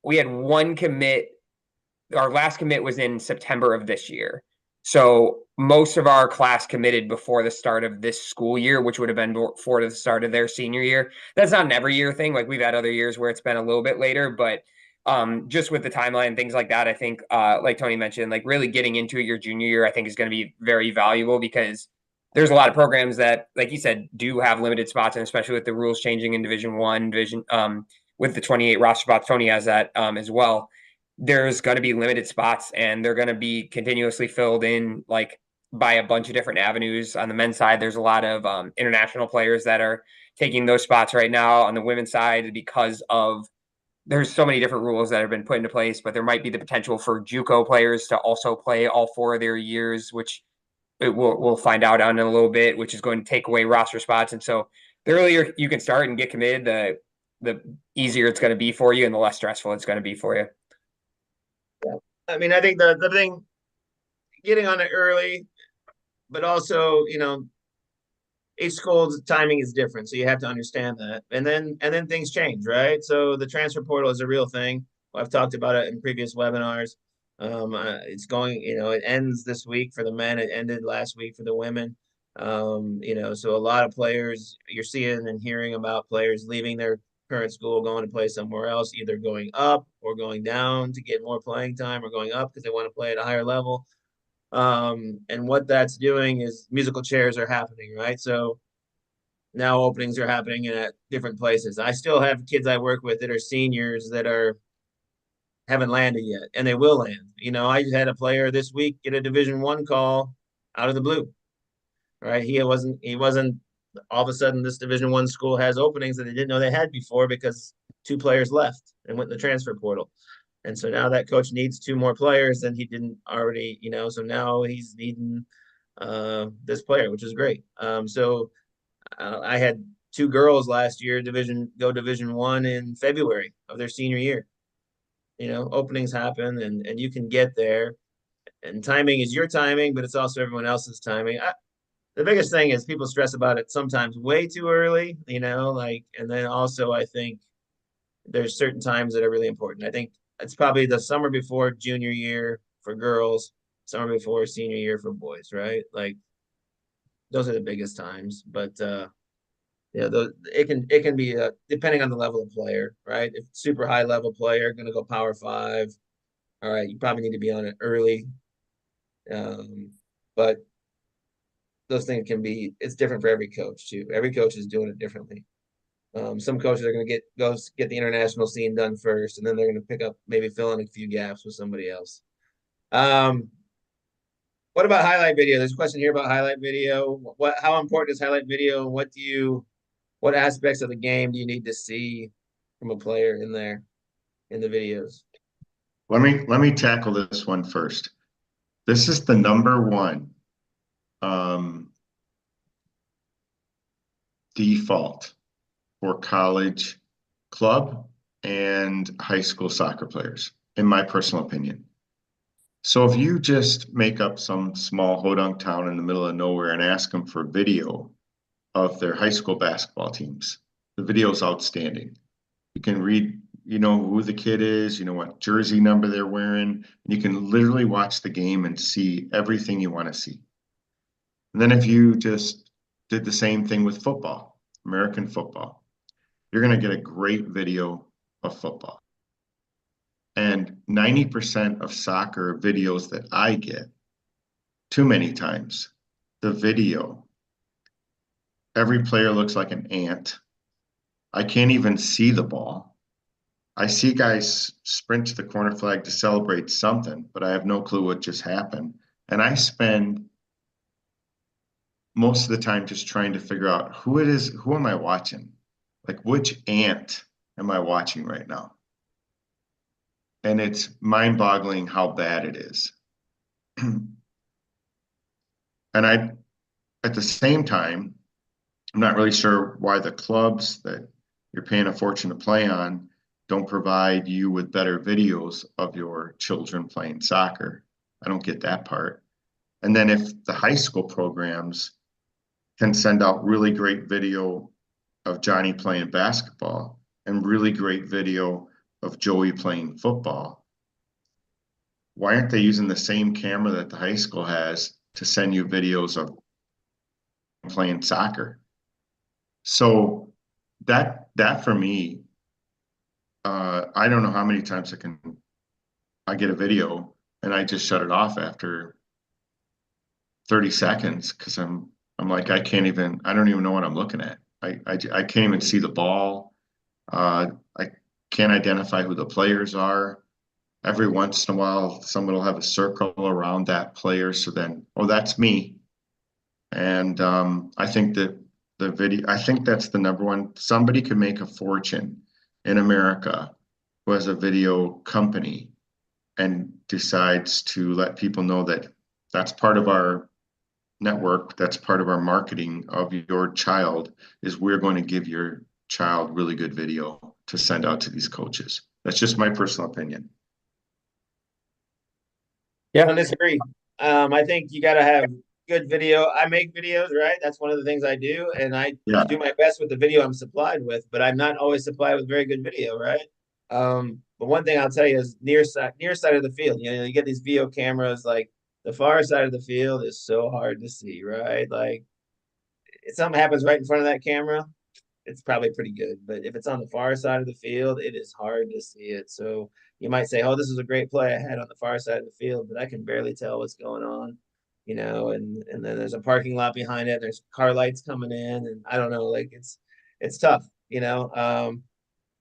we had one commit. Our last commit was in September of this year, so most of our class committed before the start of this school year, which would have been before the start of their senior year. That's not an every year thing. Like we've had other years where it's been a little bit later, but just with the timeline and things like that, I think, like Tony mentioned, like really getting into your junior year, I think is going to be very valuable because there's a lot of programs that, like you said, do have limited spots, and especially with the rules changing in Division I, with the 28 roster spots, Tony has that as well. There's going to be limited spots, and they're going to be continuously filled in like by a bunch of different avenues. On the men's side, there's a lot of international players that are taking those spots right now. On the women's side, because of there's so many different rules that have been put into place, but there might be the potential for JUCO players to also play all 4 of their years, which we'll find out on in a little bit, which is going to take away roster spots. And so the earlier you can start and get committed, the easier it's going to be for you and the less stressful it's going to be for you. I mean, I think the thing, getting on it early, but also, you know, each school's timing is different, so you have to understand that. And then things change, right? So the transfer portal is a real thing. I've talked about it in previous webinars. It's going, you know, it ends this week for the men. It ended last week for the women. You know, so a lot of players you're seeing and hearing about players leaving their current school, going to play somewhere else, either going up or going down to get more playing time, or going up because they want to play at a higher level. And what that's doing is musical chairs are happening, right? So now openings are happening at different places. I still have kids I work with that are seniors that are haven't landed yet, and they will land. You know, I just had a player this week get a Division I call out of the blue. Right? He wasn't all of a sudden this Division I school has openings that they didn't know they had before because 2 players left and went in the transfer portal. And so now that coach needs 2 more players than he didn't already, you know, so now he's needing this player, which is great. So I had 2 girls last year Division I in February of their senior year. You know, openings happen, and you can get there, and timing is your timing, but it's also everyone else's timing. The biggest thing is people stress about it sometimes way too early, you know, like, and then also I think there's certain times that are really important. I think it's probably the summer before junior year for girls, summer before senior year for boys, right? Like those are the biggest times. But yeah, it can be depending on the level of player, right? If super high level player gonna go Power 5, all right, you probably need to be on it early. But those things can be, it's different for every coach too. Every coach is doing it differently. Some coaches are going to get the international scene done first, and then they're going to pick up, maybe fill in a few gaps with somebody else. What about highlight video? There's a question here about highlight video. How important is highlight video, and what aspects of the game do you need to see from a player in there in the videos? Let me tackle this one first. This is the number one default for college club and high school soccer players, in my personal opinion. So if you just make up some small hodunk town in the middle of nowhere and ask them for video of their high school basketball teams, the video is outstanding. You can read, who the kid is, what jersey number they're wearing, and you can literally watch the game and see everything you want to see. And then if you just did the same thing with football, American football, you're going to get a great video of football. And 90% of soccer videos that I get, too many times, the video, every player looks like an ant. I can't even see the ball. I see guys sprint to the corner flag to celebrate something, but I have no clue what just happened. And I spend most of the time just trying to figure out who it is, who am I watching? Like, which ant am I watching right now? And it's mind-boggling how bad it is. And at the same time, I'm not really sure why the clubs that you're paying a fortune to play on don't provide you with better videos of your children playing soccer. I don't get that part. And then if the high school programs can send out really great video of Johnny playing basketball and really great video of Joey playing football, why aren't they using the same camera that the high school has to send you videos of playing soccer? So that for me, I don't know how many times I get a video and I just shut it off after 30 seconds because I'm like, I don't even know what I'm looking at. I can't even see the ball. I can't identify who the players are. Every once in a while, someone will have a circle around that player. So then, oh, that's me. And I think that I think that's the number one. Somebody could make a fortune in America who has a video company and decides to let people know that that's part of our network, that's part of our marketing of your child, is we're going to give your child really good video to send out to these coaches. That's just my personal opinion. I don't disagree. I think you got to have good video. I make videos, right? That's one of the things I do, and I do my best with the video I'm supplied with, but I'm not always supplied with very good video, right? But one thing I'll tell you is near side of the field. You get these video cameras, like the far side of the field is so hard to see, right? Like if something happens right in front of that camera, it's probably pretty good. But if it's on the far side of the field, it is hard to see it. So you might say, oh, this is a great play I had on the far side of the field, but I can barely tell what's going on, and then there's a parking lot behind it. There's car lights coming in, and I don't know, like it's tough.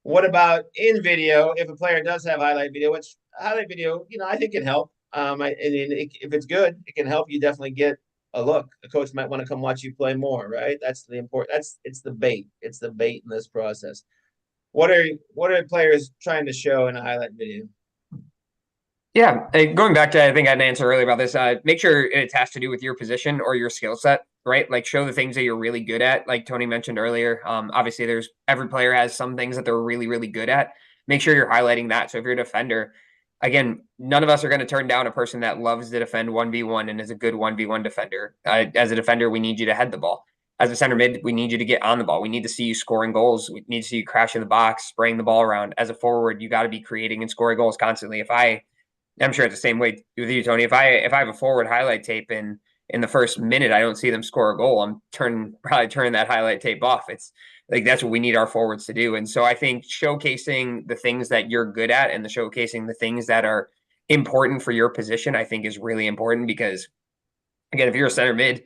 What about in video? If a player does have highlight video, which highlight video, I think can help. If it's good, it can help you definitely get a look. A coach might want to come watch you play more, right? That's the important. It's the bait. It's the bait in this process. What are players trying to show in a highlight video? Yeah, going back to, I think I had an answer earlier about this. Make sure it has to do with your position or your skill set, right? Like show the things that you're really good at. Like Tony mentioned earlier, obviously every player has some things that they're really, really good at. Make sure you're highlighting that. So if you're a defender, again, none of us are going to turn down a person that loves to defend 1v1 and is a good 1v1 defender. As a defender, we need you to head the ball. As a center mid, we need you to get on the ball. We need to see you scoring goals. We need to see you crashing the box, spraying the ball around. As a forward, you got to be creating and scoring goals constantly. I'm sure it's the same way with you, Tony. If I have a forward highlight tape in the first minute, I don't see them score a goal, I'm probably turning that highlight tape off. It's like that's what we need our forwards to do. And so I think showcasing the things that you're good at and showcasing the things that are important for your position, I think is really important because, again, if you're a center mid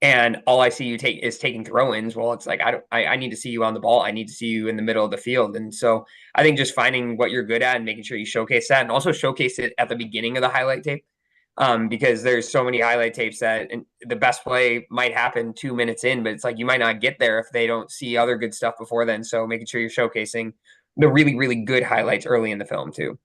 and all I see you is taking throw-ins, well, it's like I need to see you on the ball. I need to see you in the middle of the field. And so I think just finding what you're good at and making sure you showcase that, and also showcase it at the beginning of the highlight tape. Because there's so many highlight tapes that the best play might happen 2 minutes in, but it's like you might not get there if they don't see other good stuff before then. So making sure you're showcasing the really, really good highlights early in the film too.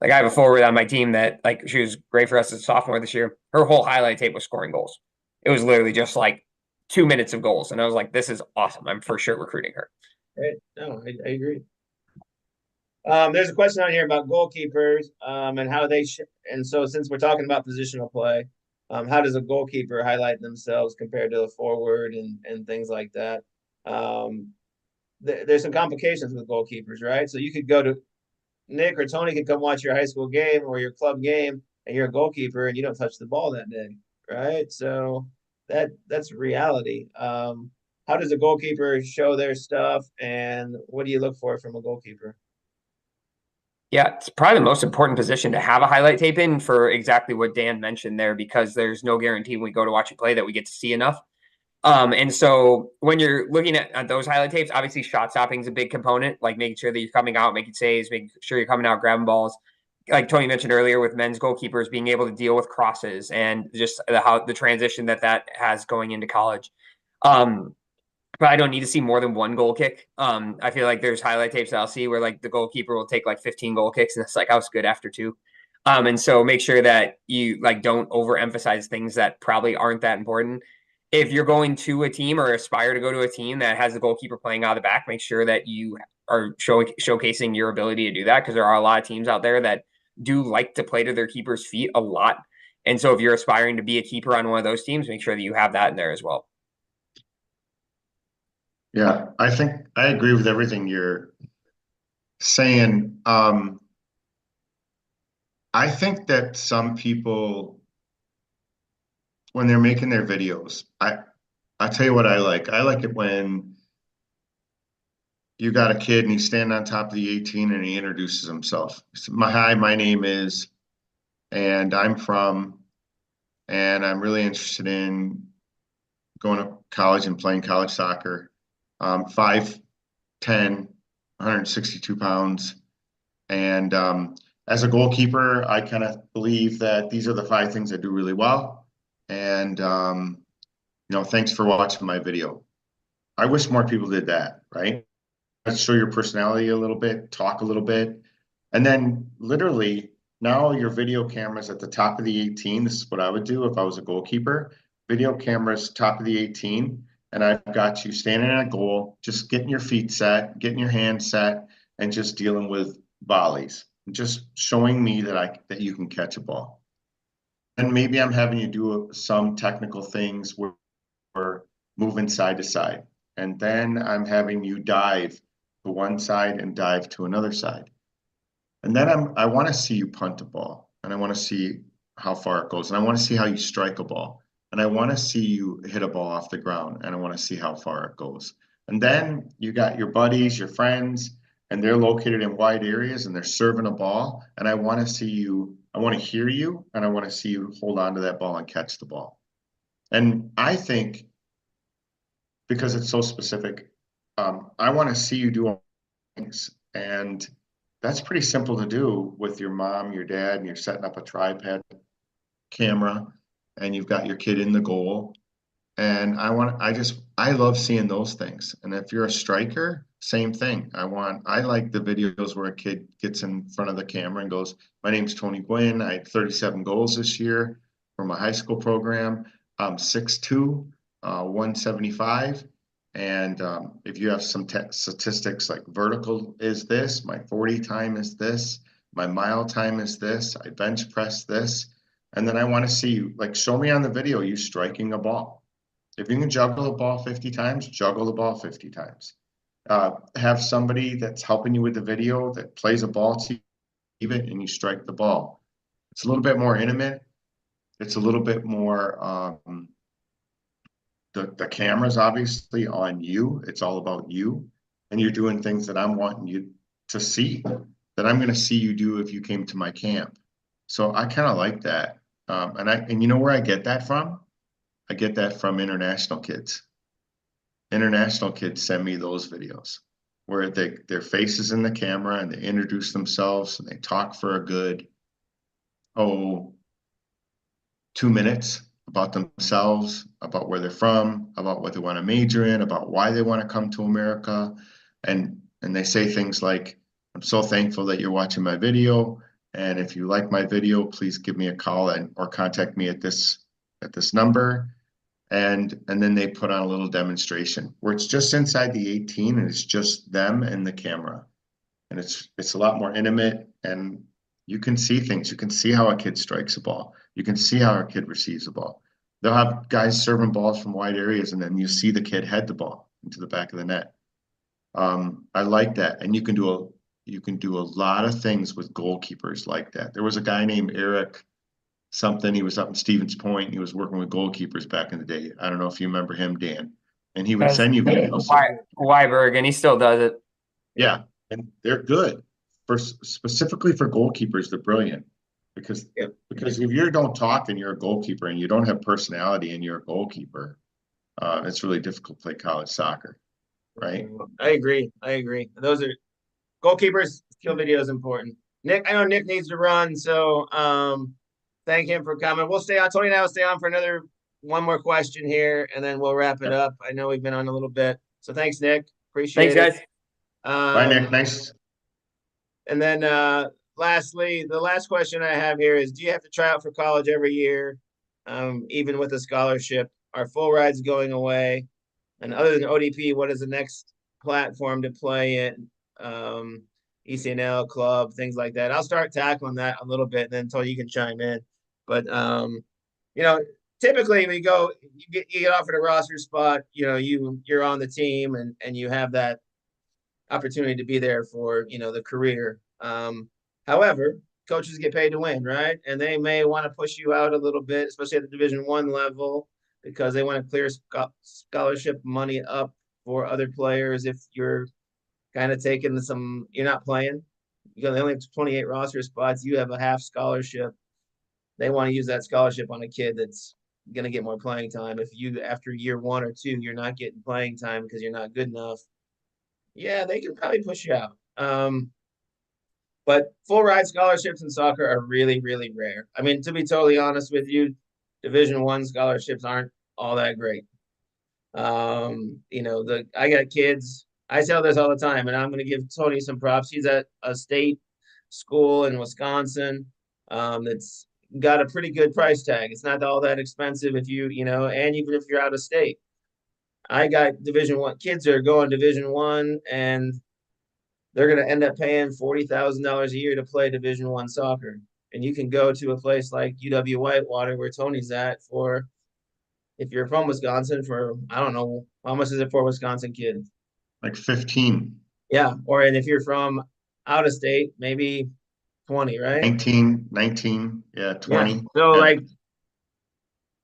Like I have a forward on my team that like she was great for us as a sophomore this year. Her whole highlight tape was scoring goals. It was literally just like 2 minutes of goals. And I was like, this is awesome. I'm for sure recruiting her. Right. No, I agree. There's a question on here about goalkeepers, and how they and so since we're talking about positional play, how does a goalkeeper highlight themselves compared to a forward and things like that? There's some complications with goalkeepers, right? So you could go to Nick or Tony could come watch your high school game or your club game, and you're a goalkeeper and you don't touch the ball that day, right? So that's reality. How does a goalkeeper show their stuff, and what do you look for from a goalkeeper? Yeah, it's probably the most important position to have a highlight tape in for exactly what Dan mentioned there, because there's no guarantee when we go to watch a play that we get to see enough. And so when you're looking at those highlight tapes, obviously shot stopping is a big component, like making sure that you're coming out, making saves, making sure you're coming out, grabbing balls. Like Tony mentioned earlier with men's goalkeepers, being able to deal with crosses and just how the transition that has going into college. But I don't need to see more than one goal kick. I feel like there's highlight tapes that I'll see where like the goalkeeper will take like 15 goal kicks and it's like, I was good after two. And so make sure that you like don't overemphasize things that probably aren't that important. If you're going to a team or aspire to go to a team that has the goalkeeper playing out of the back, make sure that you are showcasing your ability to do that, because there are a lot of teams out there that do like to play to their keeper's feet a lot. And so if you're aspiring to be a keeper on one of those teams, make sure that you have that in there as well. Yeah, I think I agree with everything you're saying. I think that some people, when they're making their videos, I tell you what I like. I like it when you got a kid and he's standing on top of the 18 and he introduces himself. He said, hi, my name is, and I'm from, and I'm really interested in going to college and playing college soccer. 5'10", 162 pounds. And as a goalkeeper, I kind of believe that these are the 5 things I do really well. And, thanks for watching my video. I wish more people did that, right? Let's show your personality a little bit, talk a little bit. And then literally now your video camera's at the top of the 18. This is what I would do if I was a goalkeeper. Video camera's top of the 18. And I've got you standing at a goal, just getting your feet set, getting your hands set, and just dealing with volleys, and just showing me that you can catch a ball. And maybe I'm having you do some technical things where we're moving side to side. And then I'm having you dive to one side and dive to another side. And then I want to see you punt a ball, and I want to see how far it goes, and I want to see how you strike a ball. And I want to see you hit a ball off the ground, and I want to see how far it goes. And then you got your buddies, your friends, and they're located in wide areas and they're serving a ball. And I want to see you, I want to hear you, and I want to see you hold on to that ball and catch the ball. And I think because it's so specific, I want to see you do all things. And that's pretty simple to do with your mom, your dad, and you're setting up a tripod camera and you've got your kid in the goal. And I love seeing those things. And if you're a striker, same thing. I like the videos where a kid gets in front of the camera and goes, my name's Tony Gwynn. I had 37 goals this year for my high school program. I'm 6'2", 175. And if you have some statistics like vertical is this, my 40 time is this, my mile time is this, I bench press this. And then I want to see you, like, show me on the video you striking a ball. If you can juggle a ball 50 times, juggle the ball 50 times. Have somebody that's helping you with the video that plays a ball to you and you strike the ball. It's a little bit more intimate. It's a little bit more, the camera's obviously on you. It's all about you. And you're doing things that I'm wanting you to see, that I'm going to see you do if you came to my camp. So I kind of like that. And you know where I get that from? I get that from international kids. International kids send me those videos where their faces in the camera and they introduce themselves and they talk for a good, 2 minutes about themselves, about where they're from, about what they want to major in, about why they want to come to America. And they say things like, I'm so thankful that you're watching my video. And if you like my video, please give me a call or contact me at this number. And then they put on a little demonstration where it's just inside the 18 and it's just them and the camera. And it's a lot more intimate, and you can see things. You can see how a kid strikes a ball. You can see how a kid receives a ball. They'll have guys serving balls from wide areas, and then you see the kid head the ball into the back of the net. I like that. And you can do a lot of things with goalkeepers like that. There was a guy named Eric something. He was up in Stevens Point. He was working with goalkeepers back in the day. I don't know if you remember him, Dan. And he would send you videos. Weiberg, and he still does it. Yeah, and they're good. Specifically for goalkeepers, they're brilliant. Because if you don't talk and you're a goalkeeper and you don't have personality and you're a goalkeeper, it's really difficult to play college soccer, right? I agree. Those are goalkeepers. Skill video is important. Nick, I know Nick needs to run, so thank him for coming. We'll stay on. Tony and I will stay on for one more question here, and then we'll wrap it up. I know we've been on a little bit, so thanks, Nick. Appreciate it. Thanks, guys. Bye, Nick. Nice. And then lastly, the last question I have here is, do you have to try out for college every year, even with a scholarship? Are full rides going away? And other than ODP, what is the next platform to play in? ECNL, club, things like that. I'll start tackling that a little bit, and then until you can chime in. But typically we go, you get offered a roster spot. You're on the team, and you have that opportunity to be there for the career. However, coaches get paid to win, right? And they may want to push you out a little bit, especially at the Division I level, because they want to clear scholarship money up for other players. If you're kind of taking you're not playing, they only have 28 roster spots, you have a half scholarship. They want to use that scholarship on a kid that's going to get more playing time. If you, after year 1 or 2, you're not getting playing time because you're not good enough, yeah, they can probably push you out. But full ride scholarships in soccer are really, really rare. I mean, to be totally honest with you, Division I scholarships aren't all that great. I got kids. I tell this all the time, and I'm going to give Tony some props. He's at a state school in Wisconsin that's got a pretty good price tag. It's not all that expensive and even if you're out of state. I got Division I kids that are going Division I, and they're going to end up paying $40,000 a year to play Division I soccer. And you can go to a place like UW Whitewater, where Tony's at, for, if you're from Wisconsin, for, I don't know, how much is it for a Wisconsin kid? Like 15. Yeah. And if you're from out of state, maybe 20, right? 19, yeah, 20. Yeah.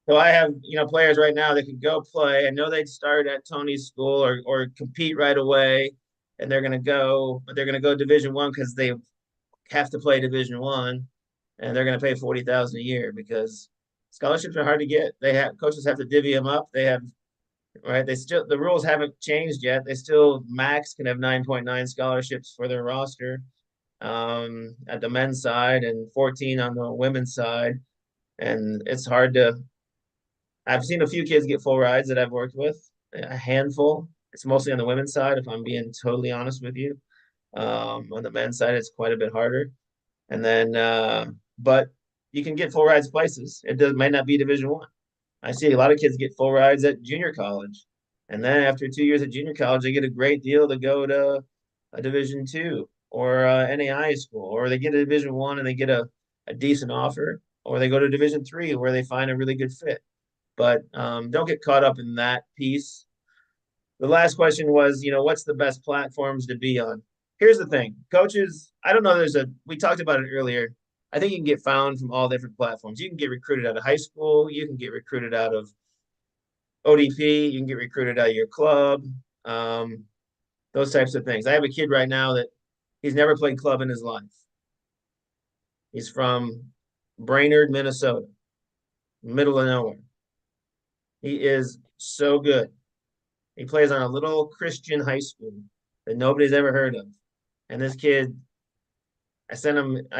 So I have, players right now that can go play. I know they'd start at Tony's school or compete right away, and they're going to go Division I because they have to play Division I, and they're going to pay $40,000 a year because scholarships are hard to get. Coaches have to divvy them up. The rules haven't changed yet. They still max can have 9.9 scholarships for their roster at the men's side and 14 on the women's side. And it's hard I've seen a few kids get full rides that I've worked with, a handful. It's mostly on the women's side, if I'm being totally honest with you. On the men's side, it's quite a bit harder. And then, but you can get full rides places. Might not be Division I. I see a lot of kids get full rides at junior college. And then after 2 years at junior college, they get a great deal to go to a Division II or NAI school, or they get a Division I and they get a decent offer, or they go to Division III where they find a really good fit. But don't get caught up in that piece. The last question was, what's the best platforms to be on? Here's the thing. Coaches, I don't know, we talked about it earlier. I think you can get found from all different platforms. You can get recruited out of high school. You can get recruited out of ODP. You can get recruited out of your club. Those types of things. I have a kid right now that he's never played club in his life. He's from Brainerd, Minnesota, middle of nowhere. He is so good. He plays on a little Christian high school that nobody's ever heard of. And this kid, I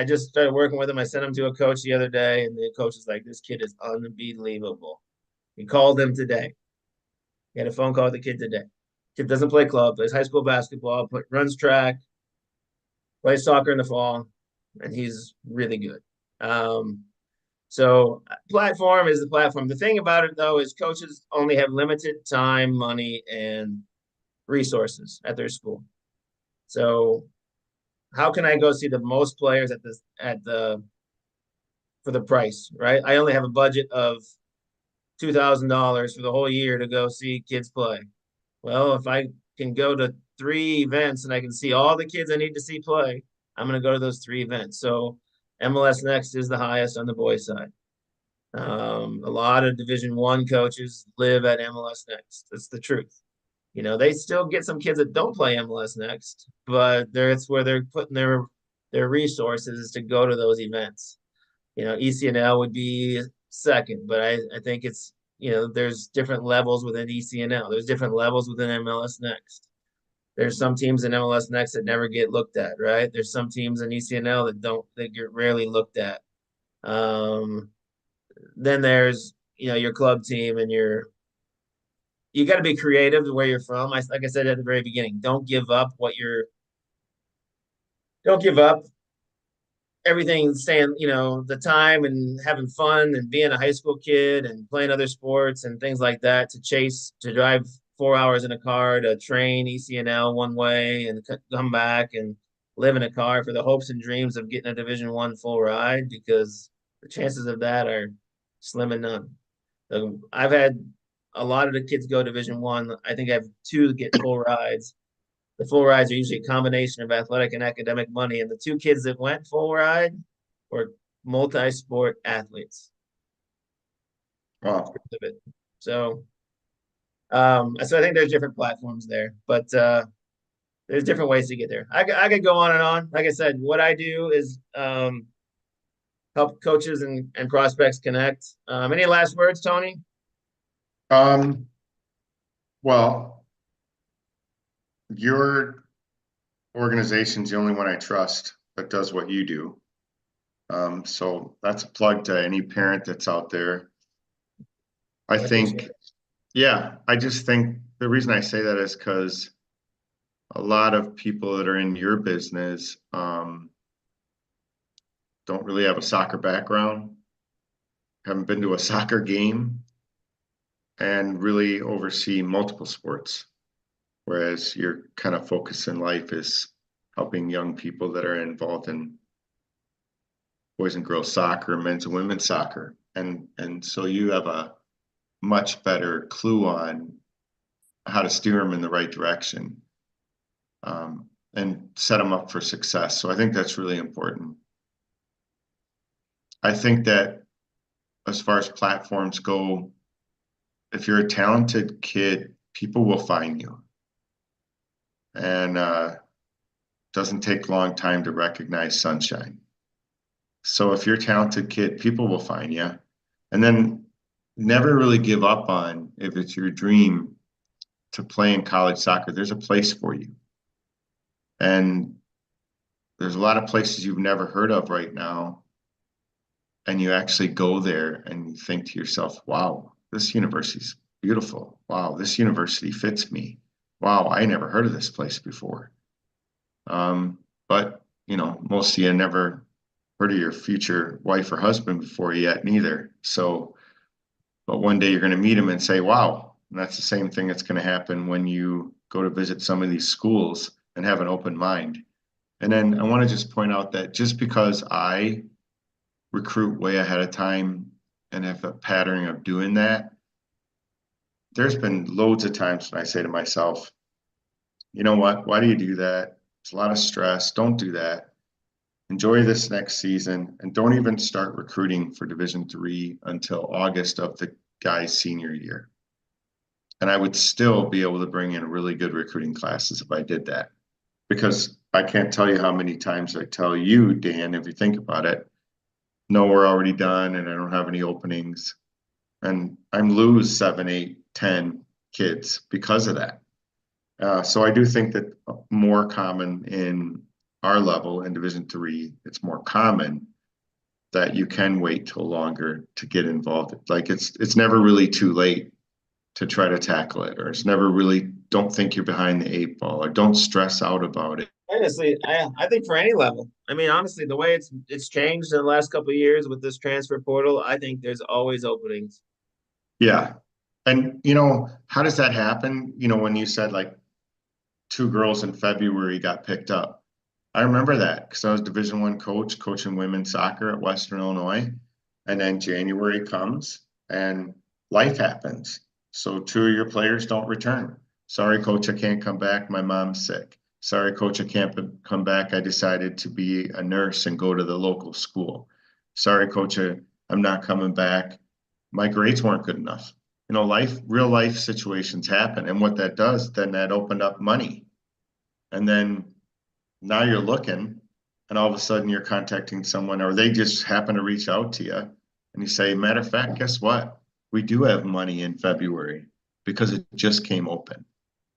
just started working with him. I sent him to a coach the other day, and the coach is like, this kid is unbelievable. He called him today. He had a phone call with the kid today. Kid doesn't play club, plays high school basketball, runs track, plays soccer in the fall, and he's really good. So platform is the platform. The thing about it though is coaches only have limited time, money, and resources at their school. So how can I go see the most players for the price, right? I only have a budget of $2,000 for the whole year to go see kids play. Well, if I can go to 3 events and I can see all the kids I need to see play, I'm going to go to those 3 events. So MLS Next is the highest on the boys side. A lot of Division I coaches live at MLS Next. That's the truth. They still get some kids that don't play MLS Next, but it's where they're putting their resources to go to those events. ECNL would be second, but I think it's there's different levels within ECNL. There's different levels within MLS Next. There's some teams in MLS Next that never get looked at, right? There's some teams in ECNL that get rarely looked at. Then there's your club team and you got to be creative to where you're from. Like I said at the very beginning, don't give up everything, staying, the time and having fun and being a high school kid and playing other sports and things like that to drive 4 hours in a car to train ECNL one way and come back and live in a car for the hopes and dreams of getting a Division I full ride, because the chances of that are slim and none. I've had a lot of the kids go Division I. I think I have 2 get full rides. The full rides are usually a combination of athletic and academic money. And the 2 kids that went full ride were multi-sport athletes. Wow. So I think there's different platforms there, but there's different ways to get there. I could go on and on. Like I said, what I do is help coaches and prospects connect. Any last words, Tony? Well, your organization's the only one I trust that does what you do. So that's a plug to any parent that's out there. I think, yeah, I just think the reason I say that is because a lot of people that are in your business don't really have a soccer background, haven't been to a soccer game, and really oversee multiple sports. Whereas your kind of focus in life is helping young people that are involved in boys and girls soccer, men's and women's soccer. And so you have a much better clue on how to steer them in the right direction, and set them up for success. So I think that's really important. I think that as far as platforms go, if you're a talented kid, people will find you. And doesn't take a long time to recognize sunshine. So if you're a talented kid, people will find you. And then never really give up on, if it's your dream to play in college soccer, there's a place for you. And there's a lot of places you've never heard of right now. And you actually go there and you think to yourself, wow, this university's beautiful. Wow, this university fits me. Wow, I never heard of this place before. But most of you never heard of your future wife or husband before yet, neither. So, but one day you're going to meet him and say, wow. And that's the same thing that's going to happen when you go to visit some of these schools and have an open mind. And then I want to just point out that just because I recruit way ahead of time and have a pattern of doing that, there's been loads of times when I say to myself, you know what? Why do you do that? It's a lot of stress. Don't do that. Enjoy this next season, and don't even start recruiting for Division III until August of the guy's senior year. And I would still be able to bring in really good recruiting classes if I did that. Because I can't tell you how many times I tell you, Dan, if you think about it, no, we're already done and I don't have any openings. And I'm lose 7, 8, 10 kids because of that. So I do think that more common in our level in Division III, it's more common that you can wait till longer to get involved. Like it's never really too late to try to tackle it, or it's never really don't think you're behind the 8 ball or don't stress out about it. Honestly, I think for any level. I mean, honestly, the way it's changed in the last couple of years with this transfer portal, I think there's always openings. Yeah. And how does that happen? When you said like 2 girls in February got picked up. I remember that because I was Division I coach, coaching women's soccer at Western Illinois. And then January comes and life happens. So 2 of your players don't return. Sorry, coach, I can't come back. My mom's sick. Sorry, coach, I can't come back. I decided to be a nurse and go to the local school. Sorry, coach, I'm not coming back. My grades weren't good enough. Real life situations happen. And what that does, then that opened up money. And then now you're looking and all of a sudden you're contacting someone or they just happen to reach out to you and you say, matter of fact, guess what? We do have money in February because it just came open.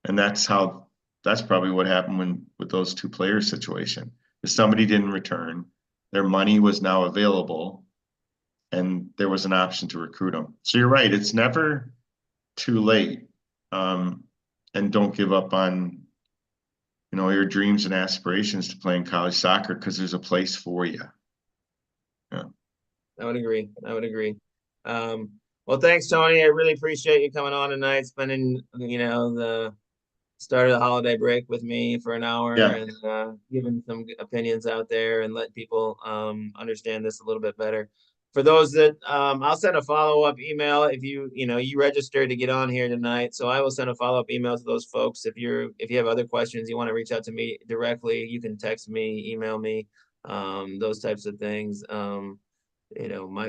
And that's probably what happened with those 2 players situation. If somebody didn't return, their money was now available and there was an option to recruit them. So you're right. It's never too late. And don't give up on, your dreams and aspirations to play in college soccer because there's a place for you. Yeah. I would agree. Well, thanks, Tony. I really appreciate you coming on tonight, spending, the start of the holiday break with me for an hour and giving some opinions out there and let people understand this a little bit better. For those that I'll send a follow-up email if you registered to get on here tonight. So I will send a follow-up email to those folks. If you have other questions, you want to reach out to me directly, you can text me, email me, those types of things. My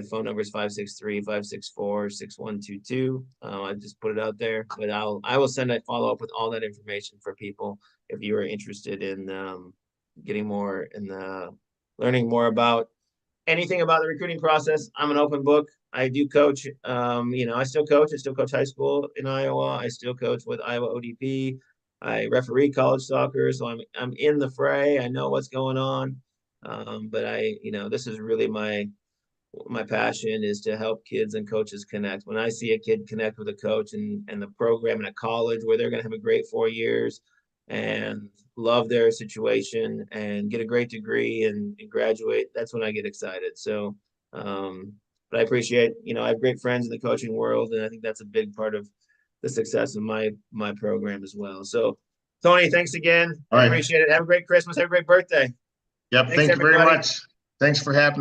phone number is 563-564-6122. I just put it out there, but I will send a follow-up with all that information for people if you are interested in getting more in learning more about anything about the recruiting process. I'm an open book. I do coach. I still coach. I still coach high school in Iowa. I still coach with Iowa ODP. I referee college soccer, so I'm in the fray. I know what's going on. But this is really my passion is to help kids and coaches connect. When I see a kid connect with a coach and the program in a college where they're going to have a great 4 years and love their situation and get a great degree and graduate, that's when I get excited. So, but I appreciate, I have great friends in the coaching world, and I think that's a big part of the success of my program as well. So, Tony, thanks again. I appreciate it. Have a great Christmas. Have a great birthday. Yep. Thank you very much. Thanks for having me.